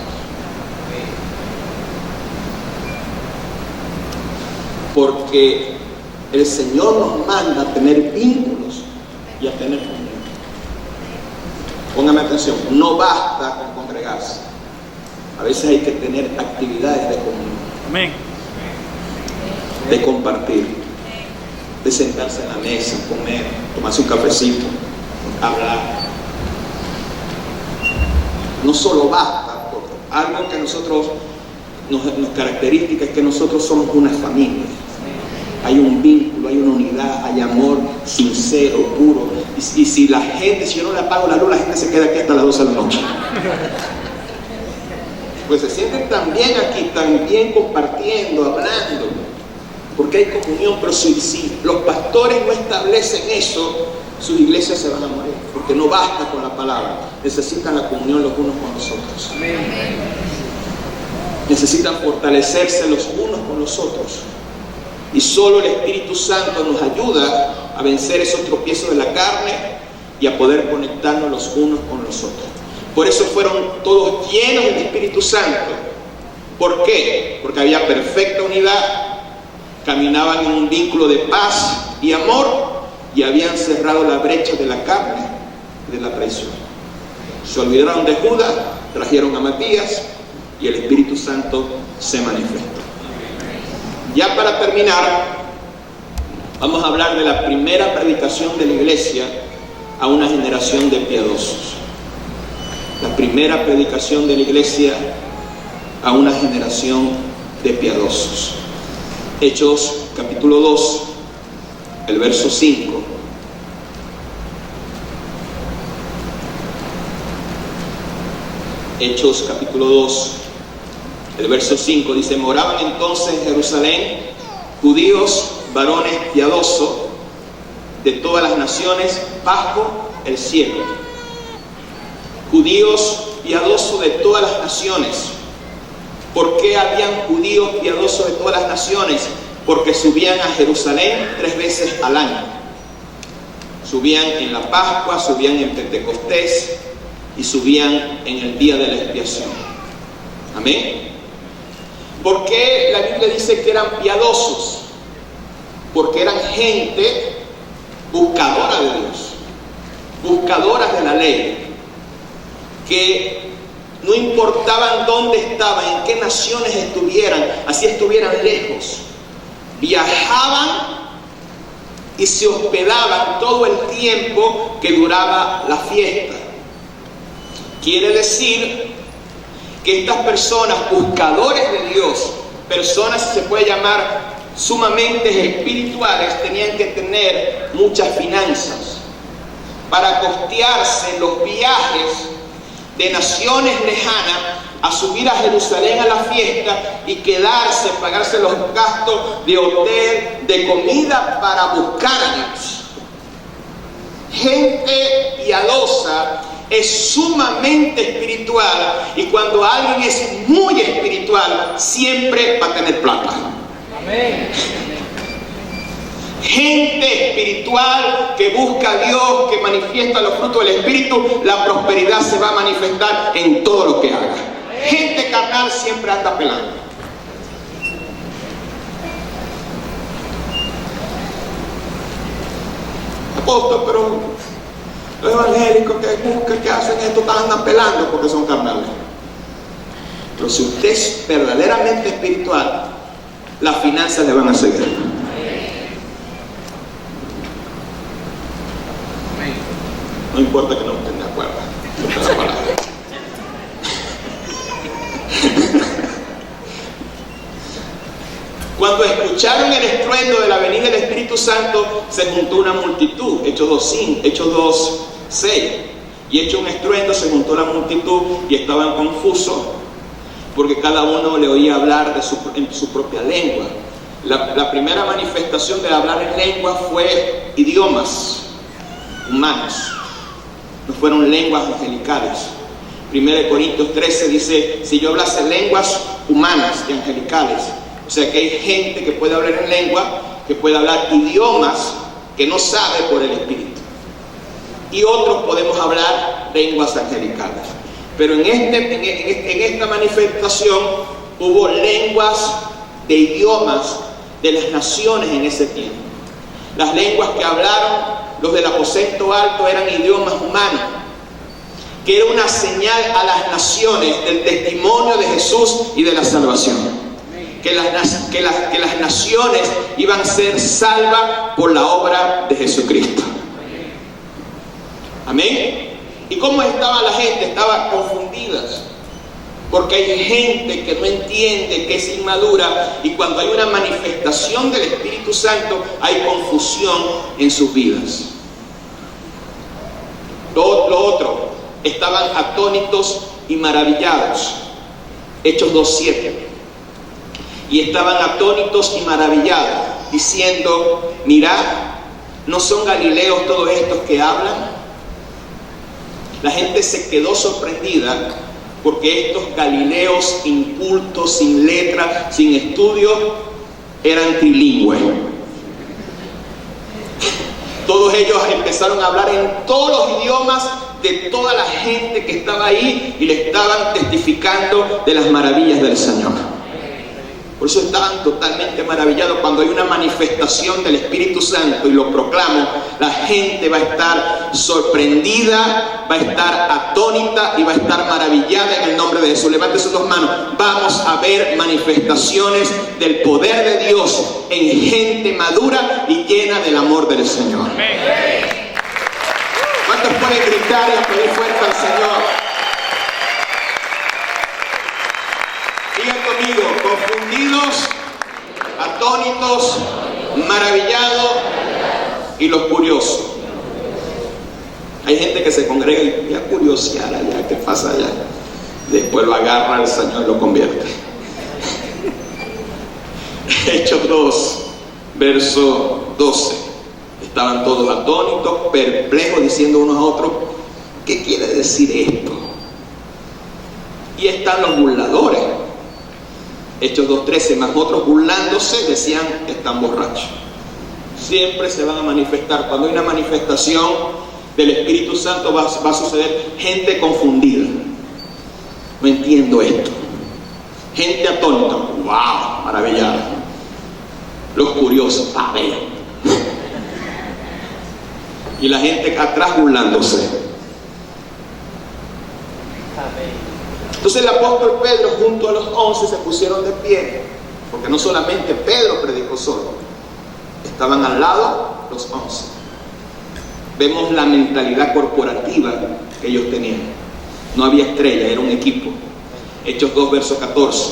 Porque el Señor nos manda a tener vínculos y a tener comunión. Póngame atención, no basta con congregarse. A veces hay que tener actividades de comunión. Amén. De compartir, de sentarse en la mesa, comer, tomarse un cafecito, hablar. No solo basta, porque algo que nosotros nos caracteriza es que nosotros somos una familia. Hay un vínculo, hay una unidad, hay amor sincero, puro. Y si la gente, si yo no le apago la luz, la gente se queda aquí hasta las 12 de la noche. Pues se sienten tan bien aquí, tan bien compartiendo, hablando, porque hay comunión. Pero si los pastores no establecen eso, sus iglesias se van a morir, porque no basta con la palabra, necesitan la comunión los unos con los otros. Necesitan fortalecerse los unos con los otros. Y solo el Espíritu Santo nos ayuda a vencer esos tropiezos de la carne y a poder conectarnos los unos con los otros. Por eso fueron todos llenos del Espíritu Santo. ¿Por qué? Porque había perfecta unidad, caminaban en un vínculo de paz y amor y habían cerrado la brecha de la carne y de la traición. Se olvidaron de Judas, trajeron a Matías y el Espíritu Santo se manifestó. Ya para terminar, vamos a hablar de la primera predicación de la iglesia a una generación de piadosos. La primera predicación de la iglesia a una generación de piadosos. Hechos capítulo 2, el verso 5. Hechos capítulo 2, el verso 5 dice: moraban entonces en Jerusalén judíos, varones piadosos de todas las naciones bajo el cielo. Judíos piadosos de todas las naciones. ¿Por qué habían judíos piadosos de todas las naciones? Porque subían a Jerusalén 3 veces al año. Subían en la Pascua, subían en Pentecostés y subían en el día de la expiación. Amén. ¿Por qué la Biblia dice que eran piadosos? Porque eran gente buscadora de Dios, buscadoras de la ley, que no importaban dónde estaban, en qué naciones estuvieran, así estuvieran lejos, viajaban y se hospedaban todo el tiempo que duraba la fiesta. Quiere decir que estas personas, buscadores de Dios, personas que se puede llamar sumamente espirituales, tenían que tener muchas finanzas para costearse los viajes de naciones lejanas a subir a Jerusalén a la fiesta y quedarse, pagarse los gastos de hotel, de comida para buscar a Dios. Gente piadosa es sumamente espiritual, y cuando alguien es muy espiritual siempre va a tener plata. Amén. Gente espiritual que busca a Dios, que manifiesta los frutos del Espíritu, la prosperidad se va a manifestar en todo lo que haga. Gente carnal siempre anda pelando. Apóstol, pero los evangélicos que buscan, que hacen esto, andan pelando porque son carnales. Pero si usted es verdaderamente espiritual, las finanzas le van a seguir. No importa que no estén de acuerdo con la palabra. Cuando escucharon el estruendo de la venida del Espíritu Santo, se juntó una multitud. Hechos 2:6. Y hecho un estruendo, se juntó la multitud y estaban confusos, porque cada uno le oía hablar en su propia lengua. La primera manifestación de hablar en lengua fue idiomas humanos. No fueron lenguas angelicales. 1 Corintios 13 dice: si yo hablase lenguas humanas y angelicales. O sea que hay gente que puede hablar en lengua, que puede hablar idiomas que no sabe por el Espíritu. Y otros podemos hablar lenguas angelicales. Pero en esta manifestación hubo lenguas de idiomas de las naciones en ese tiempo. Las lenguas que hablaron los del aposento alto eran idiomas humanos. que era una señal a las naciones del testimonio de Jesús y de la salvación. Que las naciones iban a ser salvas por la obra de Jesucristo. Amén. ¿Y cómo estaba la gente? Estaba confundida. Porque hay gente que no entiende, que es inmadura, y cuando hay una manifestación del Espíritu Santo hay confusión en sus vidas. Lo otro, estaban atónitos y maravillados. Hechos 2:7. Y estaban atónitos y maravillados, diciendo: mirad, ¿no son galileos todos estos que hablan? La gente se quedó sorprendida porque estos galileos incultos, sin letra, sin estudio, eran trilingües. Todos ellos empezaron a hablar en todos los idiomas de toda la gente que estaba ahí y le estaban testificando de las maravillas del Señor. Por eso estaban totalmente maravillados. Cuando hay una manifestación del Espíritu Santo, y lo proclamo, la gente va a estar sorprendida, va a estar atónita y va a estar maravillada en el nombre de Jesús. Levante sus dos manos. Vamos a ver manifestaciones del poder de Dios en gente madura y llena del amor del Señor. ¿Cuántos pueden gritar y aplaudir fuerte al Señor? Digan conmigo: confundidos, atónitos, maravillados y los curiosos. Hay gente que se congrega y voy a curiosear allá, ¿qué pasa allá? Después lo agarra el Señor y lo convierte. Hechos 2, verso 12. Estaban todos atónitos, perplejos, diciendo unos a otros: ¿qué quiere decir esto? Y están los burladores. Hechos 2:13, más otros burlándose decían: están borrachos. Siempre se van a manifestar. Cuando hay una manifestación del Espíritu Santo va a suceder gente confundida. No entiendo esto. Gente atónita. ¡Wow! Maravillada. Los curiosos. A ver. Y la gente atrás burlándose. Entonces el apóstol Pedro junto a los 11 se pusieron de pie, porque no solamente Pedro predicó solo, estaban al lado los 11. Vemos la mentalidad corporativa que ellos tenían. No había estrella, era un equipo. Hechos 2, verso 14.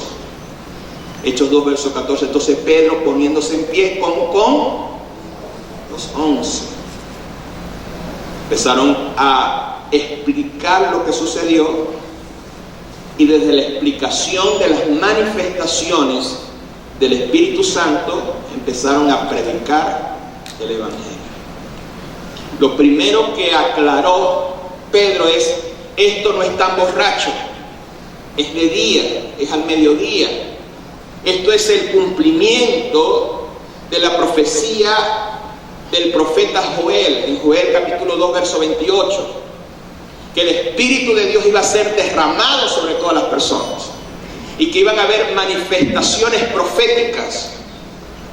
Hechos 2, verso 14. Entonces Pedro, poniéndose en pie con los 11, empezaron a explicar lo que sucedió. Y desde la explicación de las manifestaciones del Espíritu Santo empezaron a predicar el Evangelio. Lo primero que aclaró Pedro es: esto no es tan borracho, es de día, es al mediodía. Esto es el cumplimiento de la profecía del profeta Joel, en Joel capítulo 2, verso 28. Que el Espíritu de Dios iba a ser derramado sobre todas las personas y que iban a haber manifestaciones proféticas.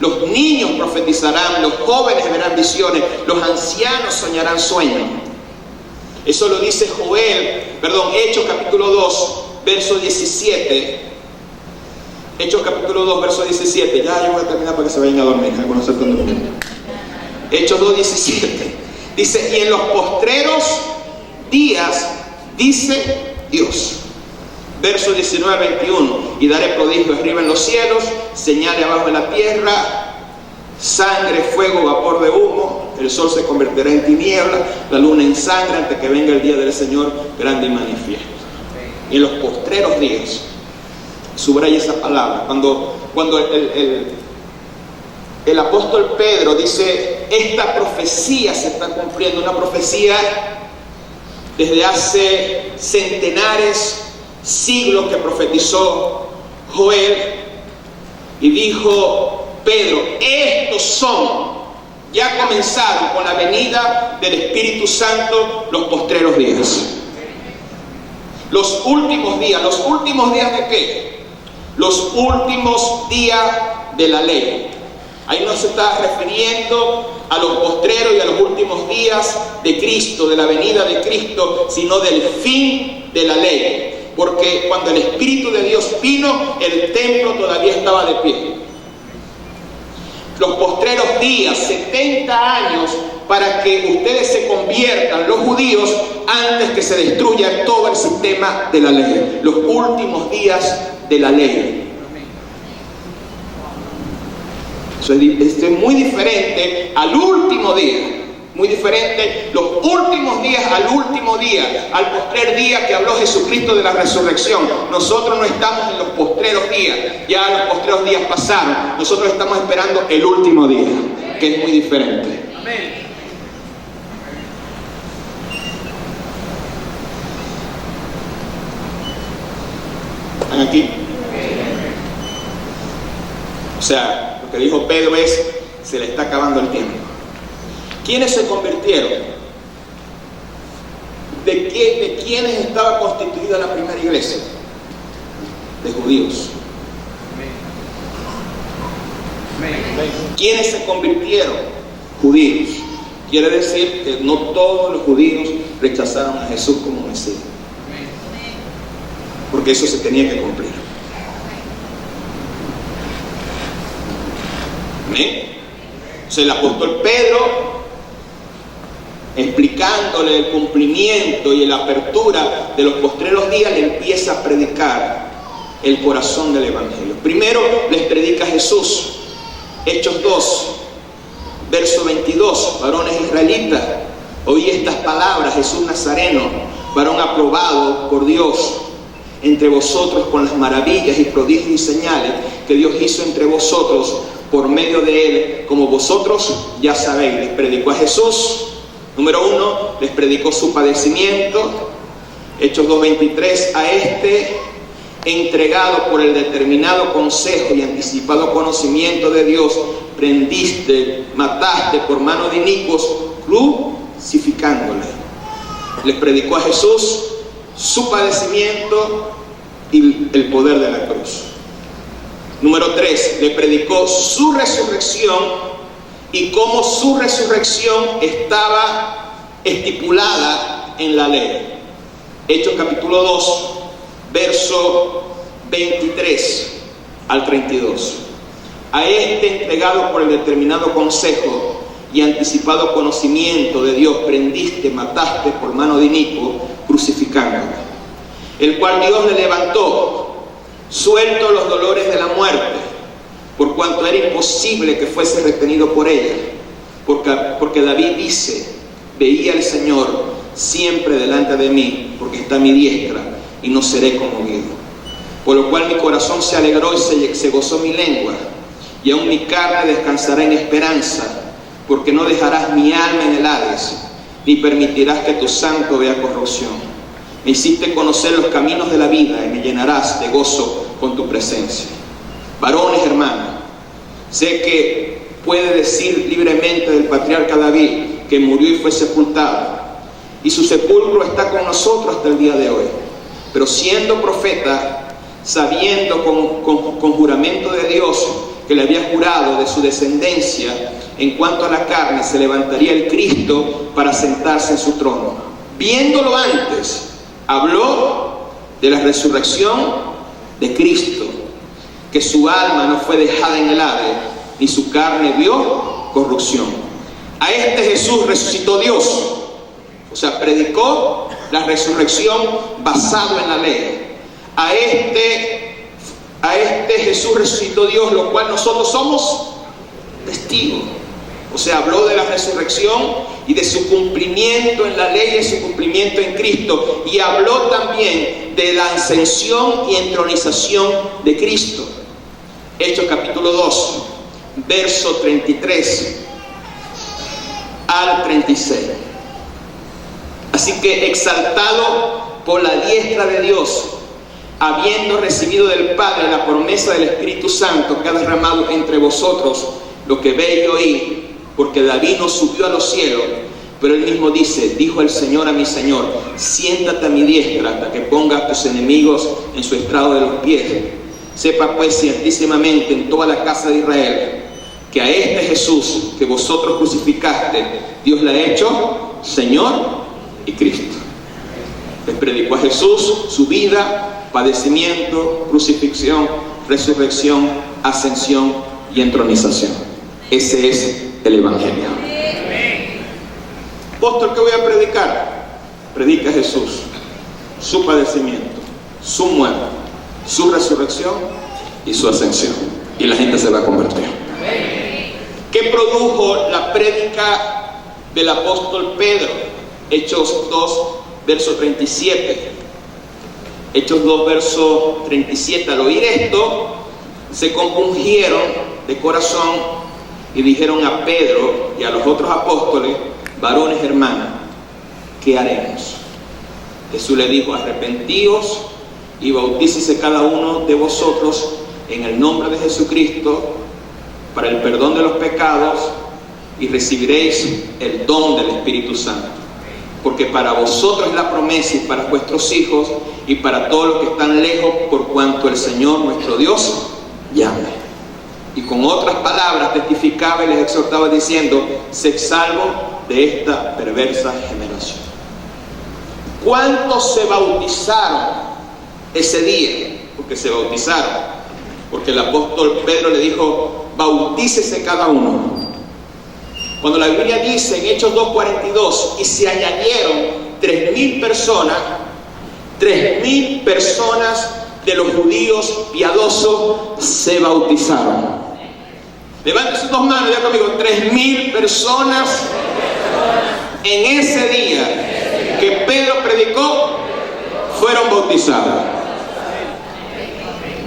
Los niños profetizarán, los jóvenes verán visiones, los ancianos soñarán sueños. Eso lo dice Hechos capítulo 2, verso 17. Hechos capítulo 2, verso 17. Ya yo voy a terminar para que se vayan a dormir. Algunos se están durmiendo. Hechos 2, 17. Dice: y en los postreros días, dice Dios. Verso 19, 21. Y daré prodigios arriba en los cielos, señales abajo en la tierra, sangre, fuego, vapor de humo. El sol se convertirá en tinieblas, la luna en sangre, antes que venga el día del Señor grande y manifiesto. Y en los postreros días, subraya esa palabra. Cuando el apóstol Pedro dice: esta profecía se está cumpliendo, una profecía desde hace centenares, siglos, que profetizó Joel, y dijo Pedro: estos ya comenzaron con la venida del Espíritu Santo los postreros días. Los últimos días. ¿Los últimos días de qué? Los últimos días de la ley. Ahí no se está refiriendo a los postreros y a los últimos días de Cristo, de la venida de Cristo, sino del fin de la ley. Porque cuando el Espíritu de Dios vino, el templo todavía estaba de pie. Los postreros días, 70 años, para que ustedes se conviertan, los judíos, antes que se destruya todo el sistema de la ley. Los últimos días de la ley. Eso es muy diferente al último día. Muy diferente los últimos días al último día, al postrer día que habló Jesucristo de la resurrección. Nosotros no estamos en los postreros días, ya los postreros días pasaron. Nosotros estamos esperando el último día, que es muy diferente. Amén. ¿Están aquí? O sea, lo que dijo Pedro es, se le está acabando el tiempo. ¿Quiénes se convirtieron? ¿De quiénes estaba constituida la primera iglesia? De judíos. ¿Quiénes se convirtieron? Judíos. Quiere decir que no todos los judíos rechazaron a Jesús como Mesías. Porque eso se tenía que cumplir. ¿Amén? O sea, el apóstol Pedro, explicándole el cumplimiento y la apertura de los postreros días, le empieza a predicar el corazón del evangelio. Primero les predica Jesús. Hechos 2, verso 22. Varones israelitas, oí estas palabras: Jesús Nazareno, varón aprobado por Dios entre vosotros con las maravillas y prodigios y señales que Dios hizo entre vosotros por medio de él, como vosotros ya sabéis. Les predicó a Jesús. Número 1, les predicó su padecimiento. Hechos 2:23, a este entregado por el determinado consejo y anticipado conocimiento de Dios, prendiste, mataste por mano de inicuos, crucificándole. Les predicó a Jesús, su padecimiento y el poder de la cruz. Número 3, le predicó su resurrección y cómo su resurrección estaba estipulada en la ley. Hechos capítulo 2, verso 23 al 32. A este entregado por el determinado consejo y anticipado conocimiento de Dios, prendiste, mataste por mano de inicuo, crucificándolo, el cual Dios le levantó, suelto los dolores de la muerte, por cuanto era imposible que fuese retenido por ella. Porque David dice: veía al Señor siempre delante de mí, porque está a mi diestra, y no seré conmovido. Por lo cual mi corazón se alegró y se gozó mi lengua, y aún mi carne descansará en esperanza, porque no dejarás mi alma en el Hades, ni permitirás que tu santo vea corrupción. Me hiciste conocer los caminos de la vida, y me llenarás de gozo con tu presencia. Varones, hermanos, sé que puede decir libremente del patriarca David que murió y fue sepultado, y su sepulcro está con nosotros hasta el día de hoy. Pero siendo profeta, sabiendo con juramento de Dios que le había jurado de su descendencia, en cuanto a la carne, se levantaría el Cristo para sentarse en su trono. Viéndolo antes, habló de la resurrección de Cristo, que su alma no fue dejada en el Hades, ni su carne vio corrupción. A este Jesús resucitó Dios. O sea, predicó la resurrección basado en la ley. A este Jesús resucitó Dios, lo cual nosotros somos testigos. O sea, habló de la resurrección y de su cumplimiento en la ley y su cumplimiento en Cristo. Y habló también de la ascensión y entronización de Cristo. Hechos capítulo 2, verso 33 al 36. Así que, exaltado por la diestra de Dios, habiendo recibido del Padre la promesa del Espíritu Santo que ha derramado entre vosotros, lo que veis y oís, porque David no subió a los cielos, pero él mismo dice: dijo el Señor a mi Señor, siéntate a mi diestra hasta que ponga a tus enemigos en su estrado de los pies. Sepa pues ciertísimamente en toda la casa de Israel que a este Jesús que vosotros crucificaste, Dios le ha hecho Señor y Cristo. Les predicó a Jesús su vida, padecimiento, crucifixión, resurrección, ascensión y entronización. Ese es el Evangelio. Apóstol, ¿qué voy a predicar? Predica a Jesús, su padecimiento, su muerte, su resurrección y su ascensión. Y la gente se va a convertir. ¿Qué produjo la prédica del apóstol Pedro? Hechos 2, verso 37. Hechos 2, verso 37. Al oír esto, se compungieron de corazón y dijeron a Pedro y a los otros apóstoles: varones hermanos, ¿qué haremos? Jesús le dijo: arrepentíos y bautícese cada uno de vosotros en el nombre de Jesucristo para el perdón de los pecados y recibiréis el don del Espíritu Santo. Porque para vosotros es la promesa y para vuestros hijos y para todos los que están lejos, por cuanto el Señor nuestro Dios llame. Y con otras palabras testificaba y les exhortaba diciendo: sed salvos de esta perversa generación. ¿Cuántos se bautizaron ese día? Porque se bautizaron. Porque el apóstol Pedro le dijo: bautícese cada uno. Cuando la Biblia dice en Hechos 2:42, y se añadieron 3.000 personas, 3.000 personas de los judíos piadosos se bautizaron. Levanten sus dos manos, ya conmigo: 3.000 personas en ese día que Pedro predicó fueron bautizados.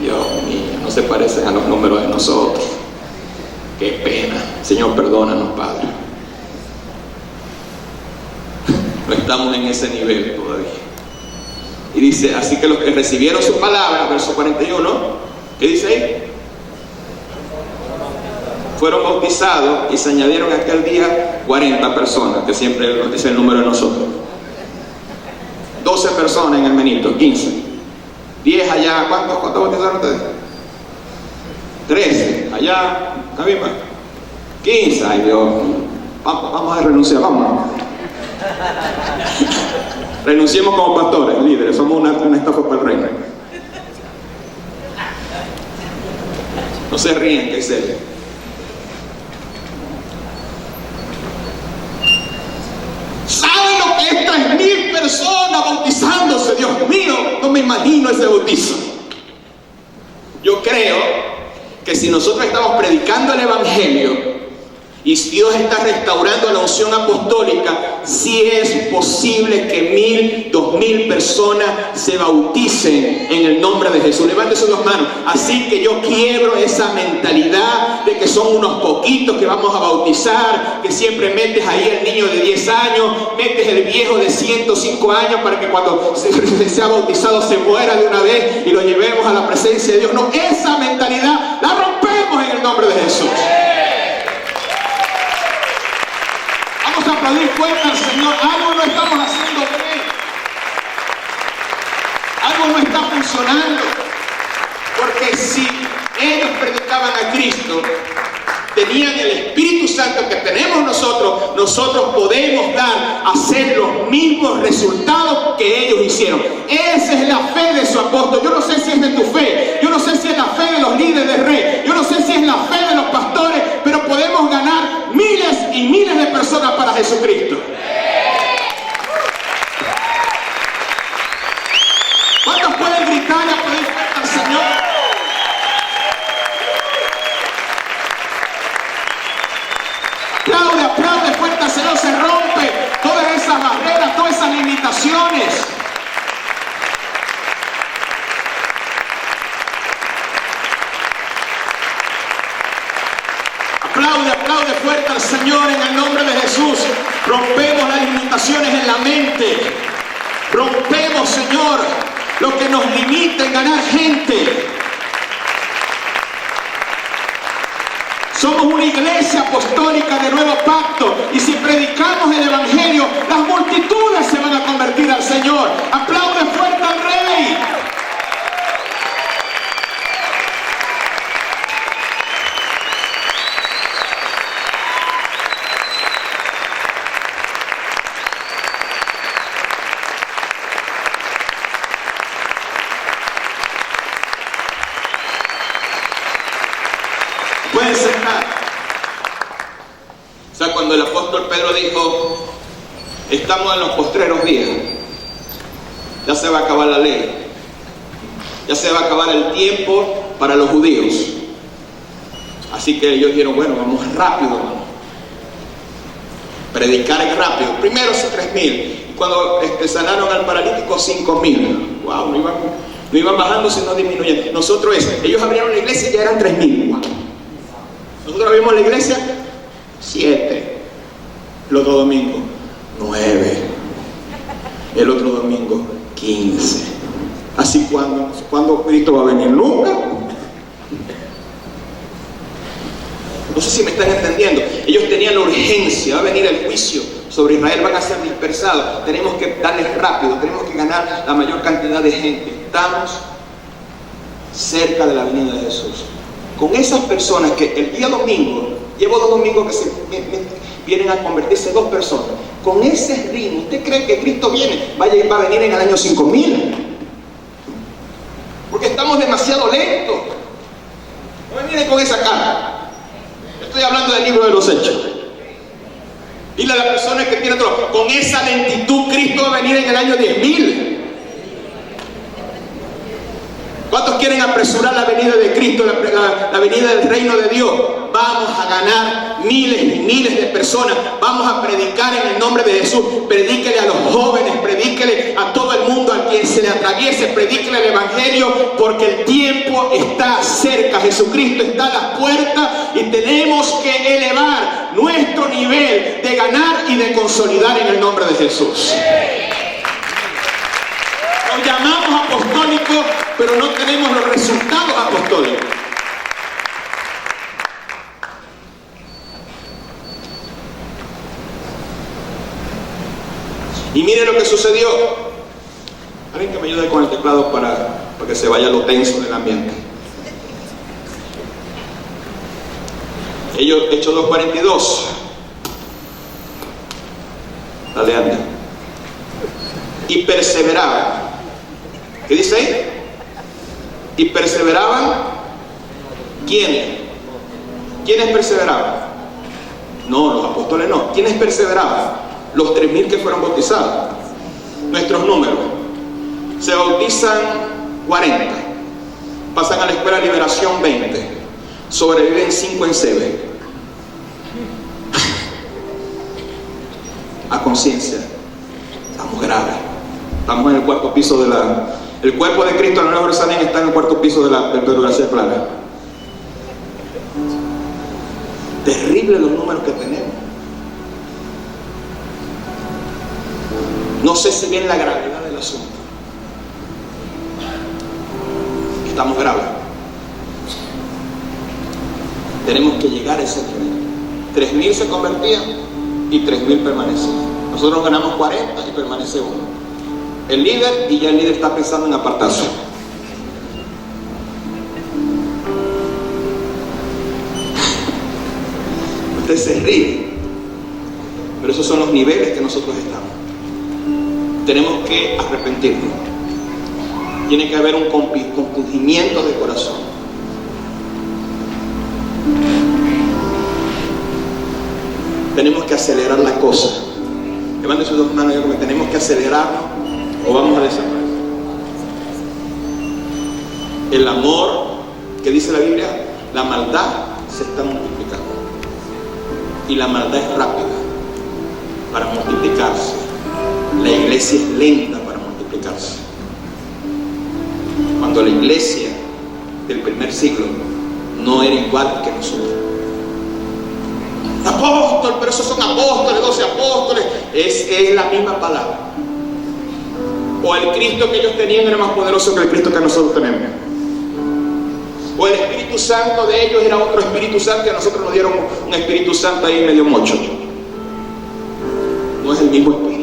Dios mío, no se parecen a los números de nosotros. Qué pena. Señor, perdónanos, Padre. No estamos en ese nivel todavía. Y dice: así que los que recibieron su palabra, verso 41, ¿qué dice ahí? Fueron bautizados y se añadieron aquel día 40 personas, que siempre nos dice el número de nosotros. 12 personas en el menito, 15. 10 allá. ¿Cuántos bautizaron ustedes? 13 allá. ¿Está bien, más? 15. Ay, Dios. Vamos a renunciar, vamos. Renunciemos como pastores, líderes. Somos una estafa para el reino. No se ríen, que es serio. ¿Saben lo que es 3.000 personas bautizándose? Dios mío, no me imagino ese bautizo. Yo creo que si nosotros estamos predicando el Evangelio y Dios está restaurando la unción apostólica, sí es posible que 1.000, 2.000 personas se bauticen en el nombre de Jesús. Levanten sus dos manos. Así que yo quiebro esa mentalidad de que son unos poquitos que vamos a bautizar, que siempre metes ahí el niño de 10 años, metes el viejo de 105 años para que cuando sea bautizado se muera de una vez y lo llevemos a la presencia de Dios. No, esa mentalidad la rompemos en el nombre de Jesús. Vamos a aplaudir fuerte al Señor. Algo no estamos haciendo bien. Algo no está funcionando. Porque si ellos predicaban a Cristo, tenían el Espíritu Santo que tenemos nosotros podemos hacer los mismos resultados que ellos hicieron. Esa es la fe de su apóstol. Yo no sé si es de tu fe, yo no sé si es la fe de los líderes de Rey, yo no sé si es la fe de los pastores, pero podemos ganar miles y miles de personas para Jesucristo. ¿Cuántos pueden gritar y aplaudir fuerte al Señor? Aplaude fuerte al Señor. Se rompe todas esas barreras, todas esas limitaciones. Aplaude fuerte al Señor en el nombre de Jesús. Rompemos las limitaciones en la mente. Rompemos, Señor, lo que nos limita en ganar gente. Somos una iglesia apostólica de nuevo pacto, y si predicamos el Evangelio, las multitudes se van a convertir al Señor. Aplaude fuerte al Rey. dijo, estamos en los postreros días, ya se va a acabar la ley, ya se va a acabar el tiempo para los judíos. Así que ellos dijeron, bueno, vamos rápido, vamos. Predicar es rápido. Primero 3,000. Cuando sanaron al paralítico, 5,000. Wow, no iban bajando, sino disminuyendo. Ellos abrieron la iglesia y ya eran 3,000. Wow. Nosotros abrimos la iglesia, 7. El otro domingo, 9. El otro domingo, 15. Así cuando Cristo va a venir, nunca. No sé si me están entendiendo. Ellos tenían la urgencia, va a venir el juicio sobre Israel, van a ser dispersados. Tenemos que darles rápido, tenemos que ganar la mayor cantidad de gente. Estamos cerca de la venida de Jesús. Con esas personas que el día domingo, llevo 2 domingos que vienen a convertirse 2 personas. Con ese ritmo, ¿usted cree que Cristo va a venir en el año 5,000? Porque estamos demasiado lentos. No me miren con esa cara. Estoy hablando del libro de los Hechos. Dile a las personas que tienen todo, con esa lentitud Cristo va a venir en el año 10,000. ¿Cuántos quieren apresurar la venida de Cristo, la venida del reino de Dios? Vamos a ganar miles y miles de personas. Vamos a predicar en el nombre de Jesús. Predíquele a los jóvenes, predíquele a todo el mundo, a quien se le atraviese, predíquele el evangelio, porque el tiempo está cerca. Jesucristo está a las puertas y tenemos que elevar nuestro nivel de ganar y de consolidar en el nombre de Jesús. Nos llamamos apostólicos, pero no tenemos los resultados apostólicos. Y mire lo que sucedió. Alguien que me ayude con el teclado para que se vaya lo tenso del ambiente. Ellos, Hechos 2:42. Dale, anda. Y perseveraban. ¿Qué dice ahí? Y perseveraban. ¿Quiénes? ¿Quiénes perseveraban? No, los apóstoles no. ¿Quiénes perseveraban? Los 3,000 que fueron bautizados. Nuestros números. Se bautizan 40. Pasan a la escuela de liberación 20. Sobreviven 5 en Sebe. A conciencia. Estamos graves. Estamos en el 4º piso de la... El cuerpo de Cristo en la Nueva Jerusalén está en el 4º piso del Pedro García Clara. Terrible los números que tenemos. No sé si bien la gravedad del asunto. Estamos graves. Tenemos que llegar a ese nivel. 3,000 se convertían y 3,000 permanecían. Nosotros ganamos 40 y permanece 1. El líder, y ya el líder está pensando en apartarse. Usted se ríe, pero esos son los niveles que nosotros estamos. Tenemos que arrepentirnos. Tiene que haber un compungimiento de corazón. Tenemos que acelerar la cosa. Levante sus 2 manos, yo creo que tenemos que acelerarnos o vamos a desaparecer. El amor, que dice la Biblia, la maldad se está multiplicando. Y la maldad es rápida para multiplicarse. La iglesia es lenta para multiplicarse. Cuando la iglesia del primer siglo no era igual que nosotros. Apóstol, pero esos son apóstoles, 12 apóstoles. Es la misma palabra. O el Cristo que ellos tenían era más poderoso que el Cristo que nosotros tenemos. O el Espíritu Santo de ellos era otro Espíritu Santo y a nosotros nos dieron un Espíritu Santo ahí medio mocho. No es el mismo Espíritu.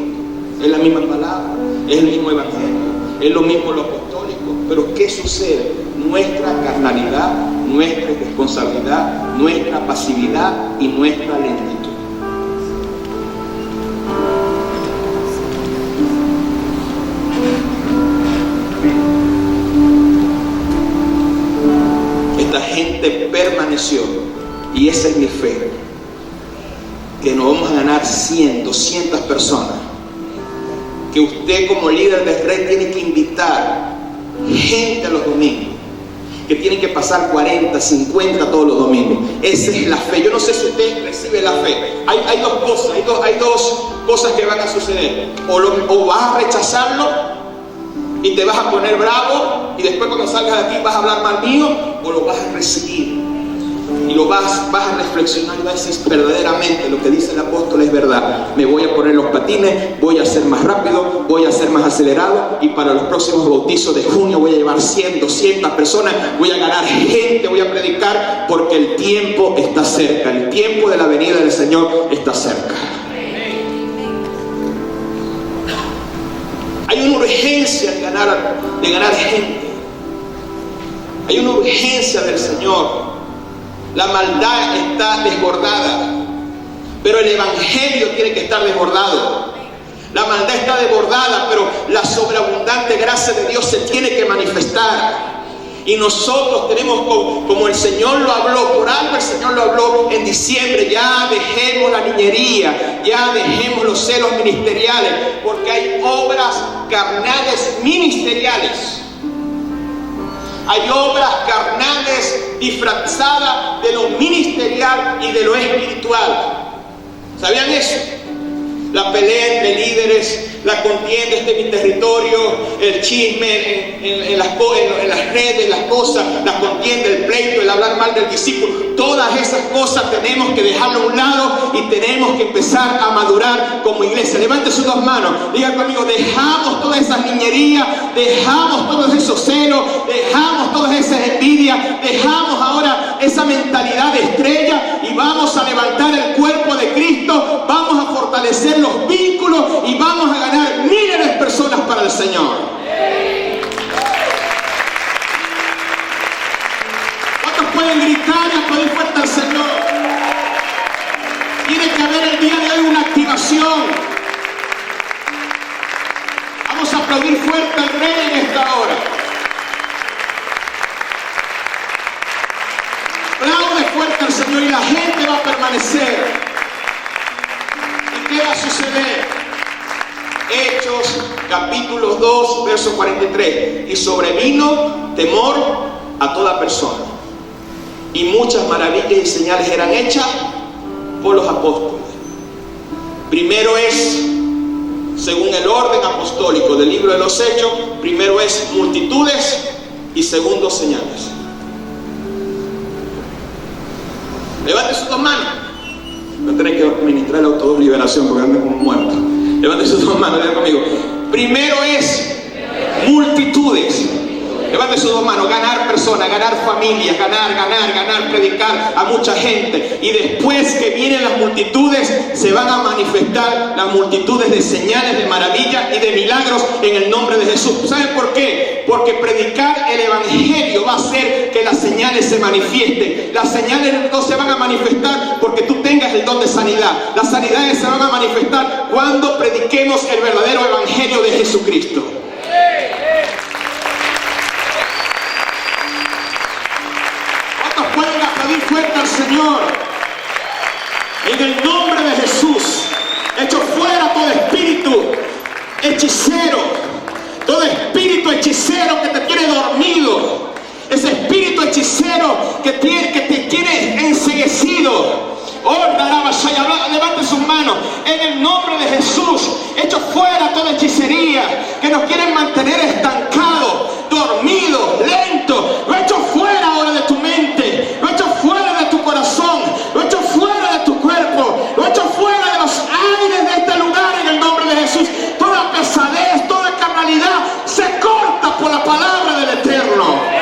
Es la misma palabra, es el mismo evangelio, es lo mismo lo apostólico. Pero ¿qué sucede? Nuestra carnalidad, nuestra irresponsabilidad, nuestra pasividad y nuestra lentitud. Esta gente permaneció y esa es mi fe. que nos vamos a ganar 100, 200 personas, que usted como líder de red tiene que invitar gente a los domingos, que tienen que pasar 40, 50 todos los domingos. Esa es la fe. Yo no sé si usted recibe la fe. Hay dos cosas, hay dos cosas que van a suceder. O vas a rechazarlo y te vas a poner bravo, y después cuando salgas de aquí vas a hablar mal mío, o lo vas a recibir y lo vas a reflexionar y vas a decir: verdaderamente lo que dice el apóstol es verdad. Me voy a poner los patines, voy a ser más rápido, voy a ser más acelerado, y para los próximos bautizos de junio voy a llevar 100, 200 personas, voy a ganar gente, voy a predicar, porque el tiempo está cerca, el tiempo de la venida del Señor está cerca. Hay una urgencia de ganar gente. Hay una urgencia del Señor. La maldad está desbordada, pero el evangelio tiene que estar desbordado. La maldad está desbordada, pero la sobreabundante gracia de Dios se tiene que manifestar. Y nosotros tenemos, como el Señor lo habló, por algo el Señor lo habló en diciembre: ya dejemos la niñería, ya dejemos los celos ministeriales, porque hay obras carnales ministeriales. Hay obras carnales disfrazadas de lo ministerial y de lo espiritual. ¿Sabían eso? La pelea entre líderes, la contienda en mi territorio, el chisme en las redes, las cosas, la contienda, el pleito, el hablar mal del discípulo. Todas esas cosas tenemos que dejarlo a un lado y tenemos que empezar a madurar como iglesia. Levante sus dos manos, diga conmigo: dejamos todas esas niñerías, dejamos todos esos celos, dejamos todas esas envidias, dejamos ahora esa mentalidad de estrella y vamos a levantar el cuerpo de Cristo, vamos a fortalecer los vínculos y vamos a ganar miles de personas para el Señor. Pueden gritar y aplaudir fuerte al Señor. Tiene que haber el día de hoy una activación. Vamos a aplaudir fuerte al Rey en esta hora. Aplaude fuerte al Señor y la gente va a permanecer. ¿Y qué va a suceder? Hechos capítulo 2 verso 43. Y sobrevino temor a toda persona, y muchas maravillas y señales eran hechas por los apóstoles. Primero es, según el orden apostólico del libro de los Hechos, primero es multitudes y segundo señales. Levante sus dos manos. No tenéis que ministrar la autoliberación porque ando como muerto. Levante sus dos manos, digan conmigo. Primero es multitudes. Levante sus dos manos: ganar personas, ganar familias, ganar, predicar a mucha gente. Y después que vienen las multitudes, se van a manifestar las multitudes de señales, de maravillas y de milagros en el nombre de Jesús. ¿Saben por qué? Porque predicar el evangelio va a hacer que las señales se manifiesten. Las señales no se van a manifestar porque tú tengas el don de sanidad. Las sanidades se van a manifestar cuando prediquemos el verdadero evangelio de Jesucristo. Pueden aplaudir fuerte al Señor. En el nombre de Jesús, echo fuera todo espíritu hechicero, todo espíritu hechicero que te tiene dormido, ese espíritu hechicero que te tiene enceguecido. Levante sus manos. En el nombre de Jesús, echo fuera toda hechicería que nos quieren mantener estancados, dormidos, lentos. Lo echo fuera ahora de tu mente, lo echo fuera de tu corazón, lo echo fuera de tu cuerpo, lo echo fuera de los aires de este lugar en el nombre de Jesús. Toda pesadez, toda carnalidad se corta por la palabra del Eterno.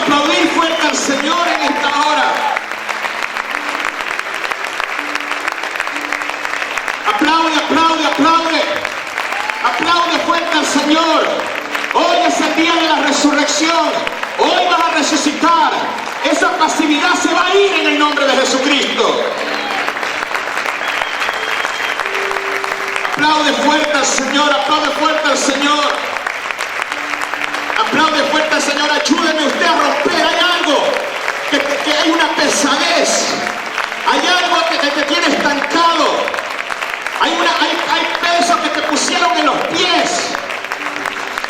Aplaudir fuerte al Señor en esta hora. Aplaude, aplaude, aplaude. Aplaude fuerte al Señor. Hoy es el día de la resurrección. Hoy vas a resucitar. Esa pasividad se va a ir en el nombre de Jesucristo. Aplaude fuerte al Señor. Aplaude fuerte al Señor. Aplaude fuerte al Señor. Señor, ayúdeme usted a romper. Hay algo que hay una pesadez. Hay algo que te tiene estancado. Hay pesos que te pusieron en los pies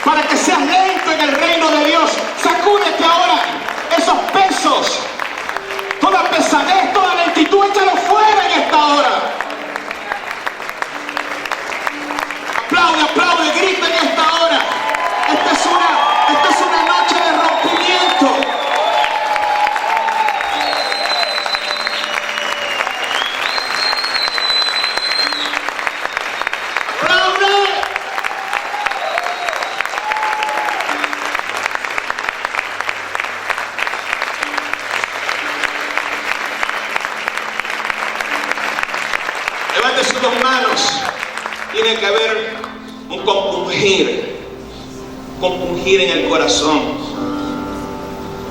para que seas lento en el reino de Dios. Sacúdete ahora esos pesos, toda pesadez, toda lentitud, échalo fuera en esta hora. Aplaude, aplaude, grita en esta hora. Esta es una noche de rompimiento. Levante sus dos manos. Tiene que haber un compungir en el corazón.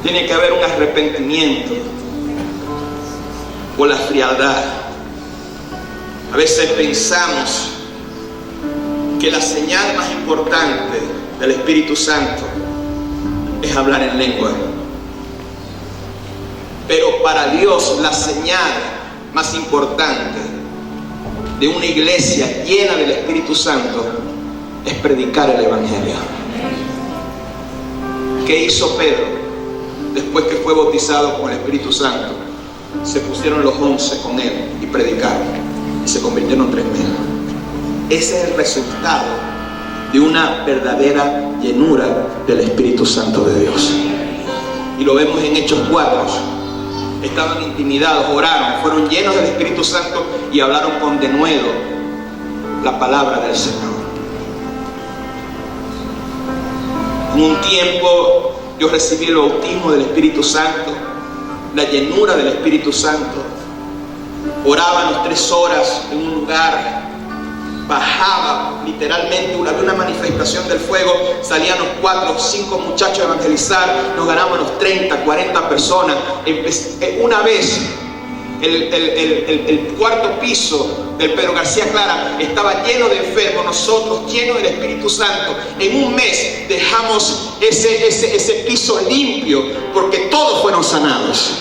Tiene que haber un arrepentimiento por la frialdad. A veces pensamos que la señal más importante del Espíritu Santo es hablar en lengua. Pero para Dios la señal más importante de una iglesia llena del Espíritu Santo es predicar el Evangelio. ¿Qué hizo Pedro después que fue bautizado con el Espíritu Santo? Se pusieron los 11 con él y predicaron, y se convirtieron en 3,000. Ese es el resultado de una verdadera llenura del Espíritu Santo de Dios. Y lo vemos en Hechos 4. Estaban intimidados, oraron, fueron llenos del Espíritu Santo y hablaron con denuedo la palabra del Señor. En un tiempo yo recibí el bautismo del Espíritu Santo, la llenura del Espíritu Santo. Orábamos 3 horas en un lugar, bajaba literalmente una manifestación del fuego, salían los 4 o 5 muchachos a evangelizar, nos ganábamos 30, 40 personas. Una vez el cuarto piso del Pedro García Clara estaba lleno de enfermos, nosotros llenos del Espíritu Santo. En un mes dejamos ese piso limpio porque todos fueron sanados.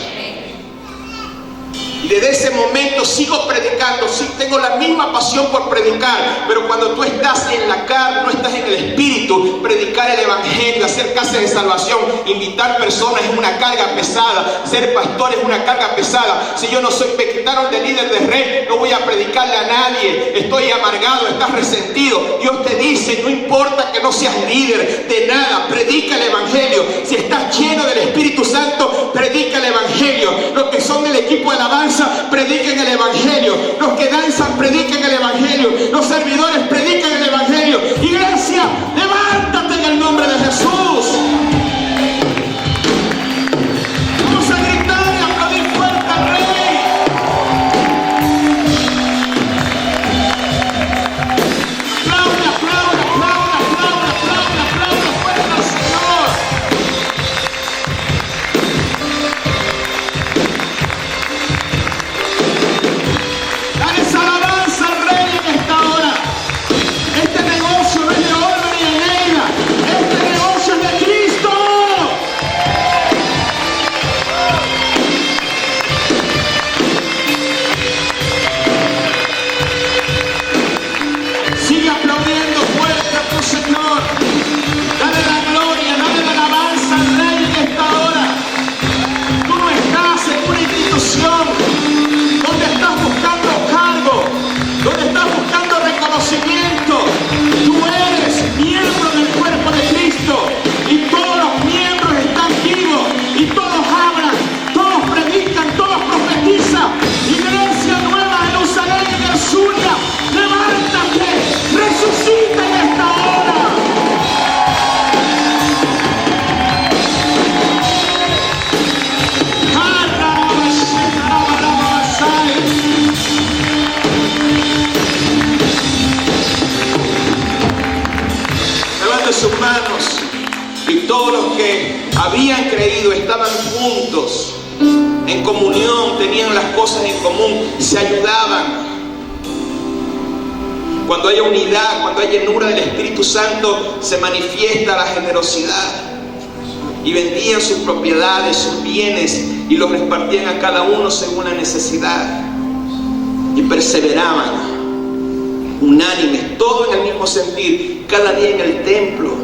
Y desde ese momento sigo predicando, sí tengo la misma pasión por predicar, pero cuando tú estás en la carne, no estás en el espíritu, predicar el evangelio, hacer casas de salvación, invitar personas es una carga pesada, ser pastor es una carga pesada. Si yo no soy, me quitaron de líder de red, no voy a predicarle a nadie, estoy amargado, estás resentido. Dios te dice, no importa que no seas líder de nada, predica el evangelio. Si estás lleno del Espíritu Santo, predica el evangelio. Los que son del equipo de alabanza, prediquen el evangelio. Los que danzan, prediquen el evangelio. Los servidores, prediquen el evangelio. Iglesia, levántate en el nombre de Jesús. Vamos a gritar y aplaudir fuerte al Rey. Aplaude, aplaude, aplaude, aplaude, aplaude, aplaude fuerte al Señor. Donde estás buscando cargo, donde estás buscando reconocimiento, tú eres miembro del cuerpo de Cristo y todos los miembros están vivos y todos hablan, todos predican, todos profetizan. Iglesia Nueva Jerusalén en el Zulia, levántate, resucita en esta hora. Sus manos, y todos los que habían creído estaban juntos en comunión, tenían las cosas en común, se ayudaban. Cuando hay unidad, cuando hay llenura del Espíritu Santo, se manifiesta la generosidad. y vendían sus propiedades, sus bienes, y los repartían a cada uno según la necesidad. Y perseveraban, unánimes, todo en el mismo sentir, cada día en el templo,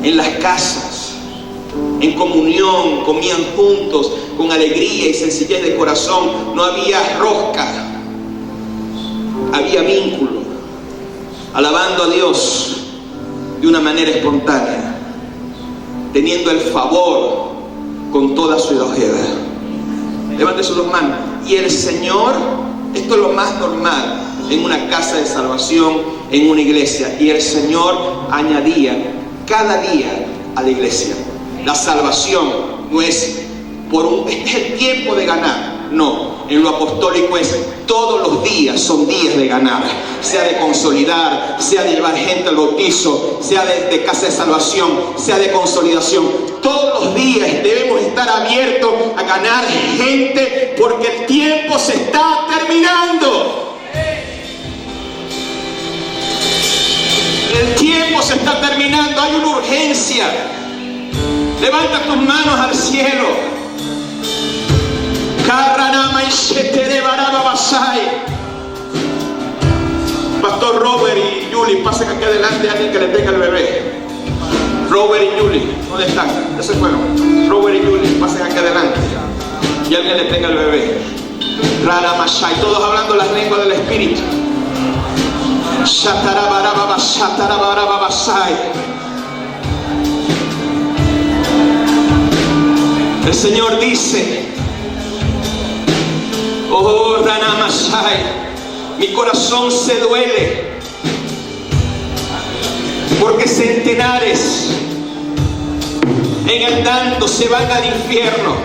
en las casas, en comunión, comían juntos, con alegría y sencillez de corazón. No había rosca, había vínculo, alabando a Dios de una manera espontánea, teniendo el favor con toda su elogio. Levante sus dos manos. Y el Señor, esto es lo más normal en una casa de salvación, en una iglesia, y el Señor añadía cada día a la iglesia. La salvación no es es el tiempo de ganar, no. En lo apostólico es todos los días son días de ganar, sea de consolidar, sea de llevar gente al bautizo, sea de casa de salvación, sea de consolidación. Todos los días debemos estar abiertos a ganar gente, porque el tiempo se está terminando. El tiempo se está terminando, hay una urgencia. Levanta tus manos al cielo. Pastor Robert y Julie, pasen aquí adelante a alguien que le tenga el bebé. Robert y Julie, ¿dónde están? Ya se fueron. Robert y Julie, pasen aquí adelante y alguien le tenga el bebé. Todos hablando las lenguas del Espíritu. El Señor dice: oh, Ranamasai, mi corazón se duele, porque centenares en el tanto se van al infierno.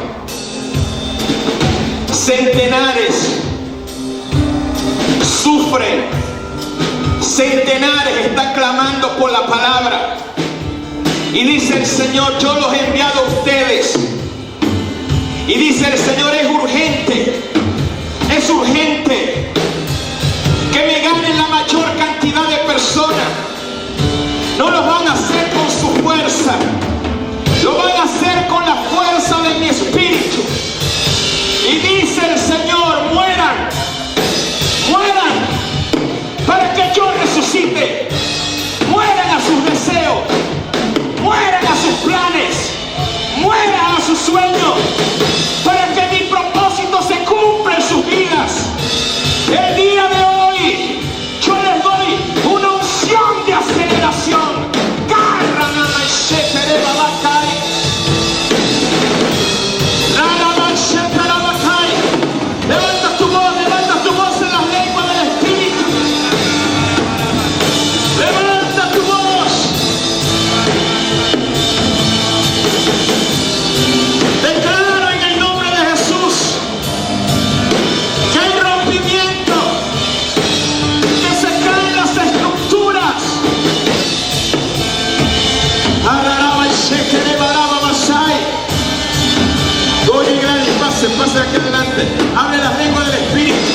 Centenares sufren, centenares están clamando por la palabra. Y dice el Señor: yo los he enviado a ustedes. Y dice el Señor: es urgente que me ganen la mayor cantidad de personas. No lo van a hacer con su fuerza, lo van a hacer con la fuerza de mi espíritu. Y dice el Señor: mueran para que yo resucite. Mueran a sus deseos, mueran a sus planes, mueran a sus sueños, para que mi propósito se cumpla en sus vidas. El día de hoy yo les doy una unción de aceleración. Levanta tu voz en las lenguas del Espíritu. Levanta tu voz. Declaro en el nombre de Jesús que hay rompimiento, que se caen las estructuras. Oye, Gladys, pase aquí adelante. Hable las lenguas del Espíritu.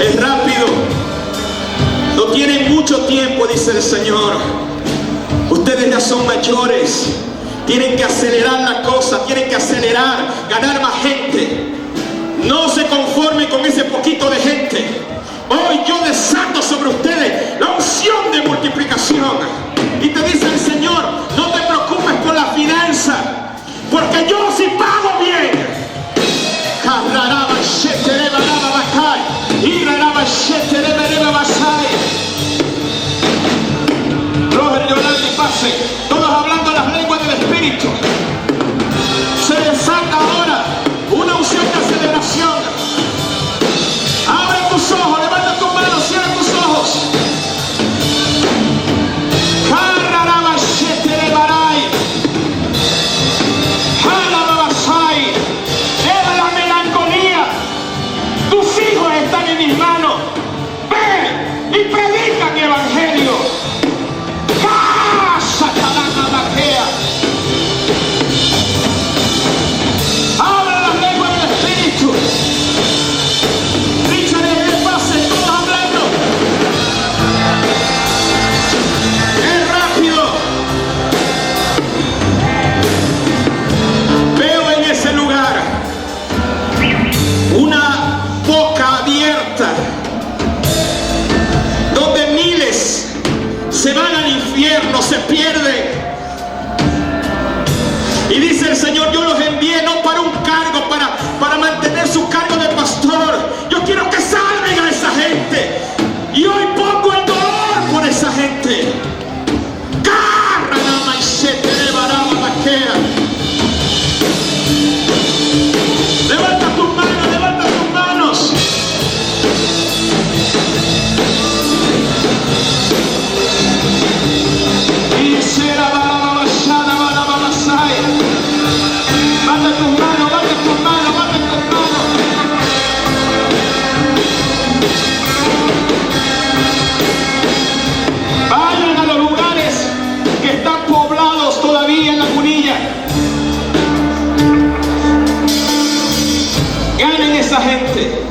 Es rápido, no tienen mucho tiempo, dice el Señor. Ustedes ya son mayores, tienen que acelerar la cosa, tienen que acelerar, ganar más gente. No se conformen con ese poquito de gente. Hoy yo desato sobre ustedes la unción de multiplicación. Y te dice el Señor: no te preocupes por la finanza, porque yo sí pago bien. Roger y Yolanda, y pase, todos hablando las lenguas del Espíritu. Se desata ahora una unción de aceleración. Abre tus ojos, levanta tus manos, cierra tus ojos. infierno se pierden. Y dice el Señor, yo los envié no para un cargo, para mantener su cargo de pastor. Yo quiero que salven a esa gente. Y hoy pongo el dolor por esa gente. Levanta tus manos, levanta tus manos. Y será bate tus manos, bate tus manos, bate tus manos. Vayan a los lugares que están poblados todavía en Lagunilla. Ganen esa gente.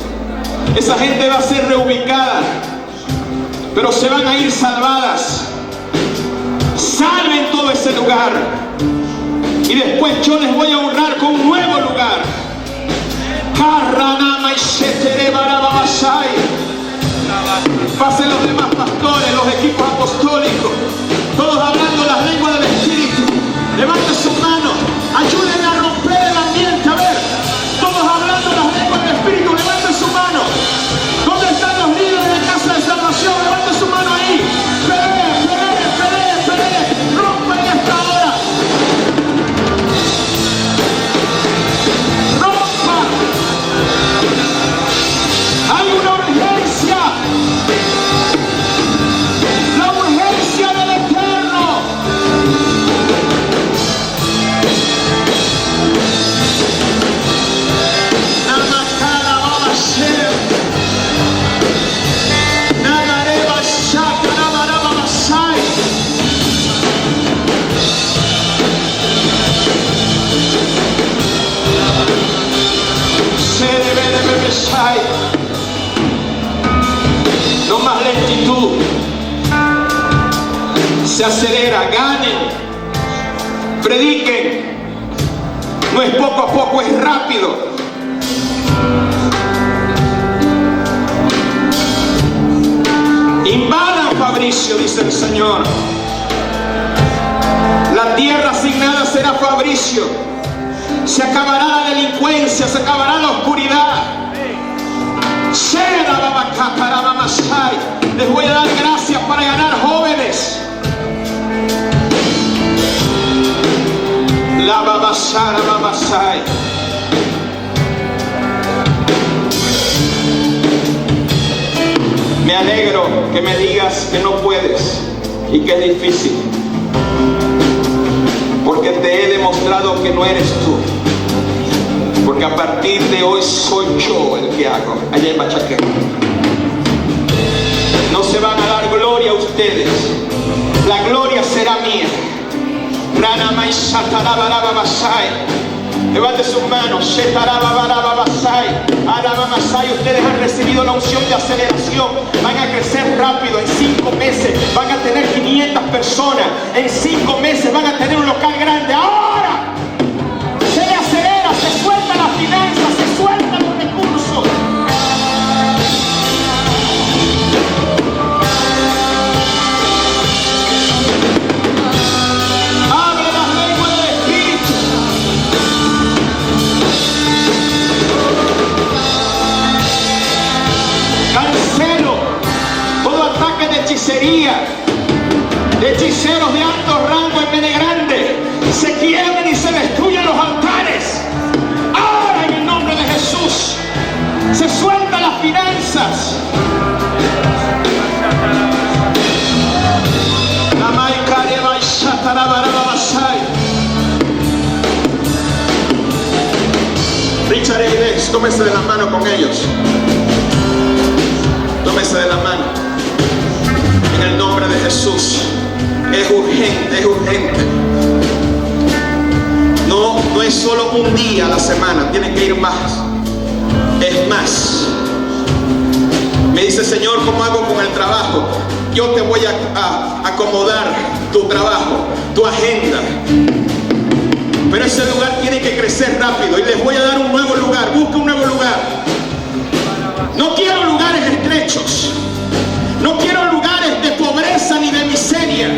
Esa gente va a ser reubicada, pero se van a ir salvadas. Salven todo ese lugar. Y después yo les voy a honrar con un nuevo lugar. Pasen los demás pastores, los equipos apostólicos, todos hablando las lenguas del Espíritu. Levanten sus manos, ayúdenme a romper el ambiente. A ver, todos hablando las lenguas del Espíritu. Levanten su mano. ¿Dónde están los líderes de Casa de Salvación? Levanten su mano ahí. Peleen, peleen, peleen, peleen. Rompan esta hora. Rompan. Hay una urgencia. La urgencia del Eterno. Namakana Babashem. Nagareba Shaka Namaraba Masai. Serebebe Meshai. No más lentitud. Se acelera, ganen, prediquen. No es poco a poco, es rápido. Invadan Fabricio, dice el Señor. La tierra asignada será Fabricio. Se acabará la delincuencia, se acabará la oscuridad. Les voy a dar gracias para ganar jóvenes. La babasara babasai. Me alegro que me digas que no puedes y que es difícil, porque te he demostrado que no eres tú. Porque a partir de hoy soy yo el que hago. Allá en Bachaque. No se van a dar gloria a ustedes. La gloria será mía. Levante sus manos. Ustedes han recibido la unción de aceleración. Van a crecer rápido. En 5 meses van a tener 500 personas. En 5 meses van a tener un local grande. Ahora se le acelera, se suelta la finanza, se sueltan los recursos. Abre las lenguas del Espíritu. Cancelo todo ataque de hechicería, de hechiceros de alto rango en Mene Grande. Se quiebren y se destruyen los altares. Ahora en el nombre de Jesús. Se sueltan las finanzas. Richard e Inés, tómese de la mano con ellos. Tómese de la mano. En el nombre de Jesús. Es urgente, es urgente. No es solo un día a la semana, tienen que ir más. Es más. Me dice, Señor, ¿cómo hago con el trabajo? Yo te voy a acomodar tu trabajo, tu agenda. Pero ese lugar tiene que crecer rápido y les voy a dar un nuevo lugar. Busca un nuevo lugar. No quiero lugares estrechos. No quiero lugares de pobreza ni de miseria.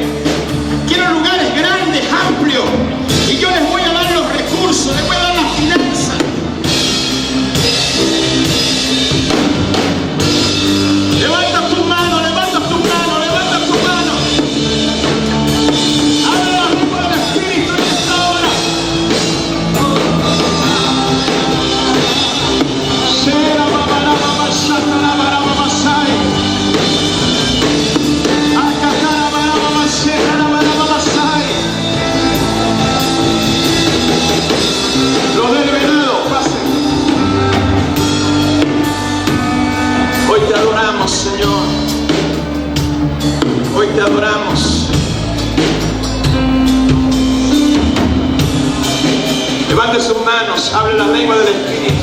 sus manos, hable la lengua del Espíritu.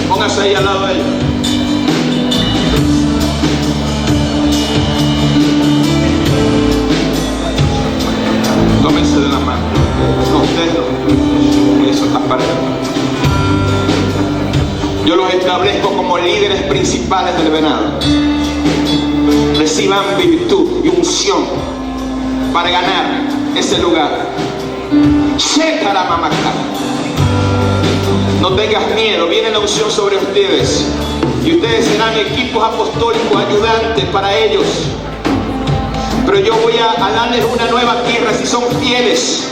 Póngase ahí al lado de él. Tómense de la mano. No, ustedes no. Eso está para él. Yo los establezco como líderes principales del venado. Reciban virtud y unción para ganar ese lugar. Checa la mamaca. No tengas miedo, viene la unción sobre ustedes. Y ustedes serán equipos apostólicos, ayudantes para ellos. Pero yo voy a darles una nueva tierra si son fieles,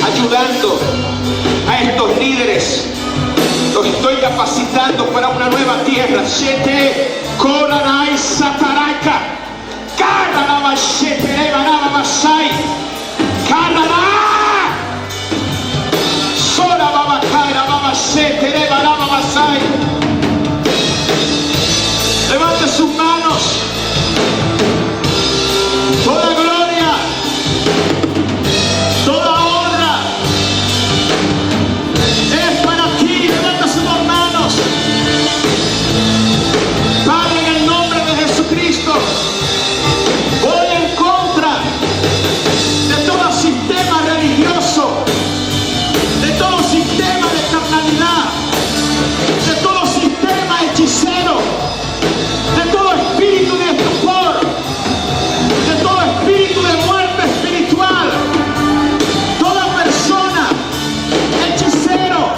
ayudando a estos líderes. Los estoy capacitando para una nueva tierra. Shete, Koranai, Sataraika, Kararaba, Shete, Baraba, Masai, Karara, Sora, Baba, Kaira, Baba, Shete, Baraba, Masai. Levante sus manos. Toda gloria, toda honra es para ti. Levanta sus dos manos. Padre, en el nombre de Jesucristo, voy en contra de todo sistema religioso, de todo sistema de carnalidad, de todo sistema hechicero, de todo espíritu de estupor, de todo espíritu de muerte espiritual. Toda persona, hechicero,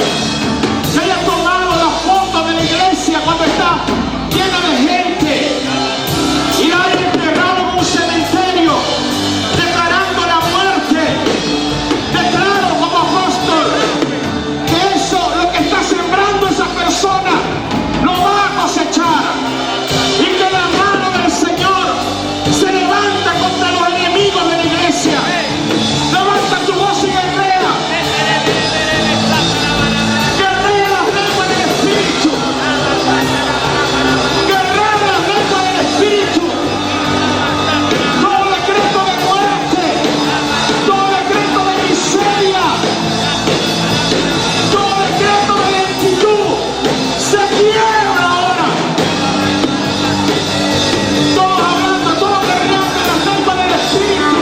que haya tomado la foto de la iglesia cuando está llena de gente y la haya enterrado en un cementerio, declarando la muerte, declaro como apóstol que eso, lo que está sembrando esa persona, lo va a cosechar, y que la mano del Señor se levanta contra los enemigos de la iglesia. Levanta tu voz y guerrea. Guerrea las lenguas del Espíritu. Guerrea las lenguas del Espíritu. Todo decreto de muerte, todo decreto de miseria, todo decreto de lentitud se quiebra ahora. Todos hablando, todos guerreando en las lenguas del Espíritu.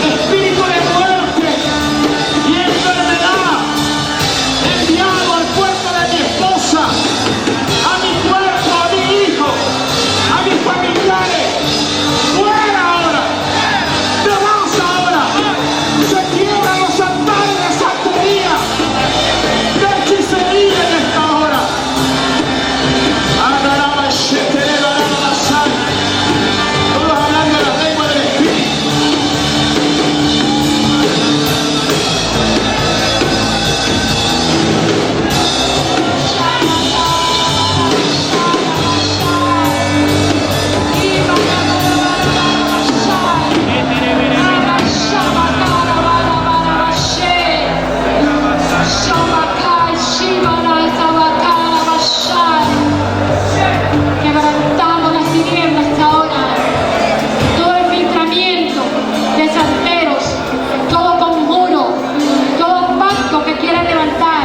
Espíritu de muerte y enfermedad enviado al cuerpo de mi esposa, a mi cuerpo, a mi hijo, a mis familiares, fuera ahora, te vas ahora. Se quiebran los altares de santería, de hechicería en esta hora. Todos hablando la lengua del Espíritu. Quebrantamos las tinieblas ahora, todo infiltramiento de santeros, todo conjuro, todo pacto que quiera levantar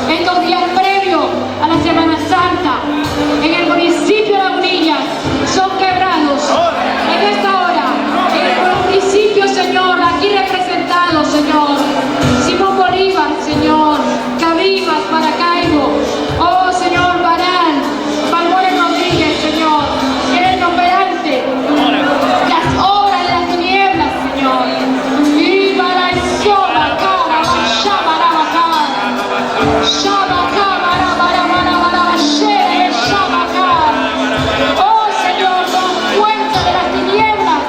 estos días previos a la Semana Santa en el municipio de Lagunillas son quebrados en esta hora, en el municipio, Señor, aquí representados, Señor, Simón Bolívar, Señor, Cabivas, Maracaibo, oh Señor, Barán, Palmores Rodríguez, Señor, eres operante las obras de las tinieblas, Señor. Y para el soba, cara, shaba, oh Señor, con fuerza de las tinieblas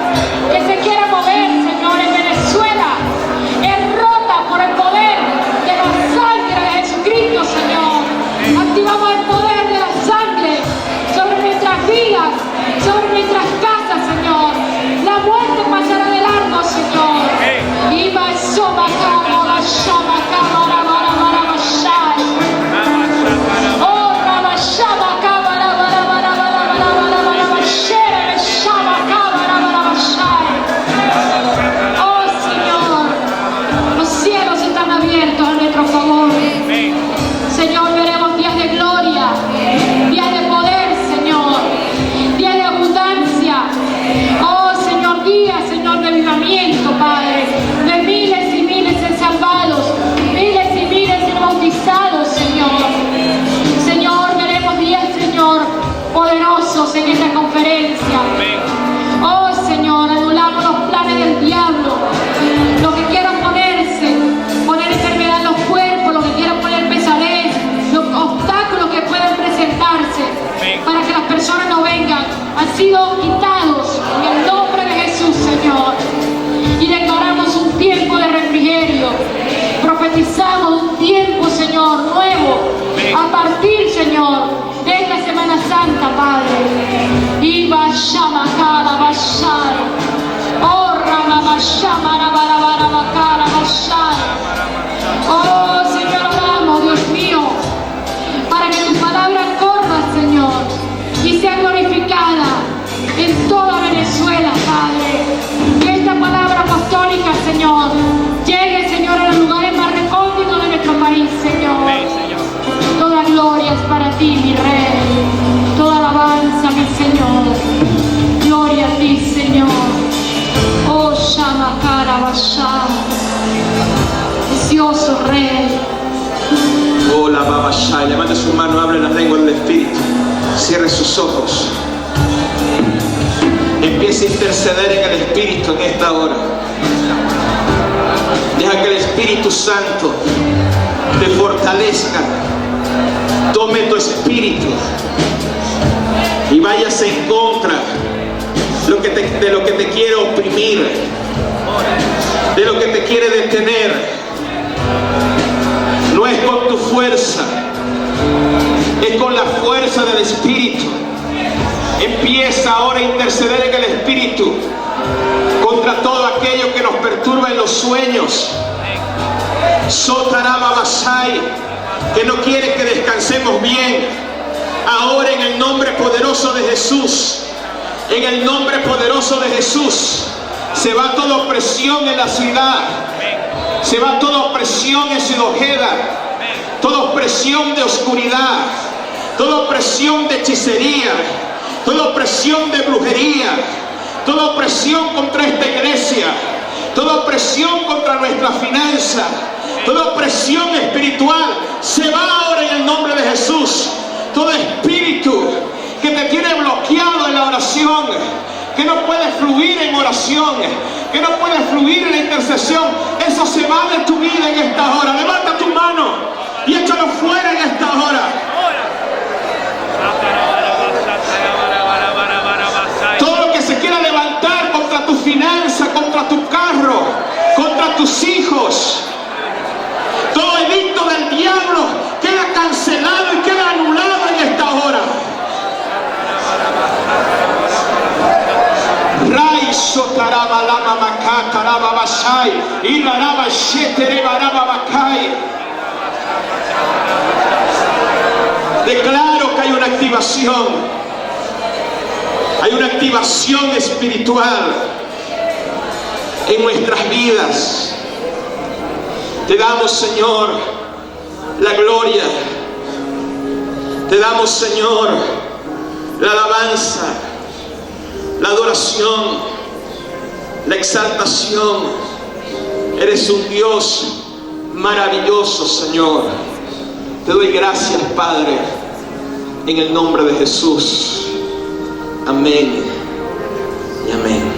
que se quiera mover, Señor, en Venezuela, es rota por el poder de la sangre de Jesucristo, Señor. Activamos el poder de la sangre sobre nuestras vidas, sobre nuestras casas, Señor. La muerte pasará de largo, Señor. Y va el soba, cara, la shaba, cara, oh, Rabashaba, Kabara, bara, bara, bara, bara, bara. nuestro favor. Señor, veremos días de gloria, días de poder, Señor, días de abundancia. Oh, Señor, días, Señor, de avivamiento, Padre, de miles y miles de salvados, miles y miles de bautizados, Señor. Señor, veremos días, Señor, poderosos en esta conferencia. Oh, Señor, anulamos los planes del diablo, lo que quieran poner enfermedad en los cuerpos, lo que quieran poner pesadez, los obstáculos que puedan presentarse para que las personas no vengan, han sido quitados en el nombre de Jesús, Señor. Y declaramos un tiempo de refrigerio, profetizamos un tiempo, Señor, nuevo, a partir, Señor, de esta Semana Santa, Padre. Y vayama cara, vayar. Oh, rama, vayama, rabarabarabakara, vayar. Oh, Señor, oramos, Dios mío, para que tu palabra corra, Señor, y sea glorificada en toda Venezuela, Padre. Que esta palabra apostólica, Señor, llegue, Señor, a los lugares más recónditos de nuestro país, Señor. Toda gloria es para ti, mi Rey. Toda alabanza, mi Señor. Gloria a ti, Señor. Oh, Shama Karabashá. Precioso Rey. Oh, la Babashá. Levante su mano, hable las lenguas del Espíritu. Cierre sus ojos. Empiece a interceder en el Espíritu en esta hora. Deja que el Espíritu Santo te fortalezca. Tome tu espíritu y váyase en contra de lo que te quiere oprimir, de lo que te quiere detener. No es con tu fuerza, es con la fuerza del Espíritu. Empieza ahora a interceder en el Espíritu contra todo aquello que nos perturba en los sueños. Sotaraba Basai, que no quiere que descansemos bien. Ahora, en el nombre poderoso de Jesús, en el nombre poderoso de Jesús, se va toda opresión en la ciudad, se va toda opresión en Ciudad Ojeda, toda opresión de oscuridad, toda opresión de hechicería, toda opresión de brujería, toda opresión contra esta iglesia, toda opresión contra nuestra finanza, toda opresión espiritual se va ahora en el nombre de Jesús. Todo espíritu que te tiene bloqueado en la oración, que no puede fluir en oración, que no puede fluir en la intercesión, eso se va de tu vida en esta hora. Levanta tu mano y échalo fuera en esta hora. Todo lo que se quiera levantar contra tu finanza, contra tu carro, contra tus hijos, todo edicto del diablo queda cancelado y queda anulado en esta hora. Rai sotaraba lama makata raba basai y la raba shetere baraba bakai. Declaro que hay una activación. Hay una activación espiritual en nuestras vidas. Te damos, Señor, la gloria. Te damos, Señor, la alabanza, la adoración, la exaltación. Eres un Dios maravilloso, Señor. Te doy gracias, Padre, en el nombre de Jesús. Amén y amén.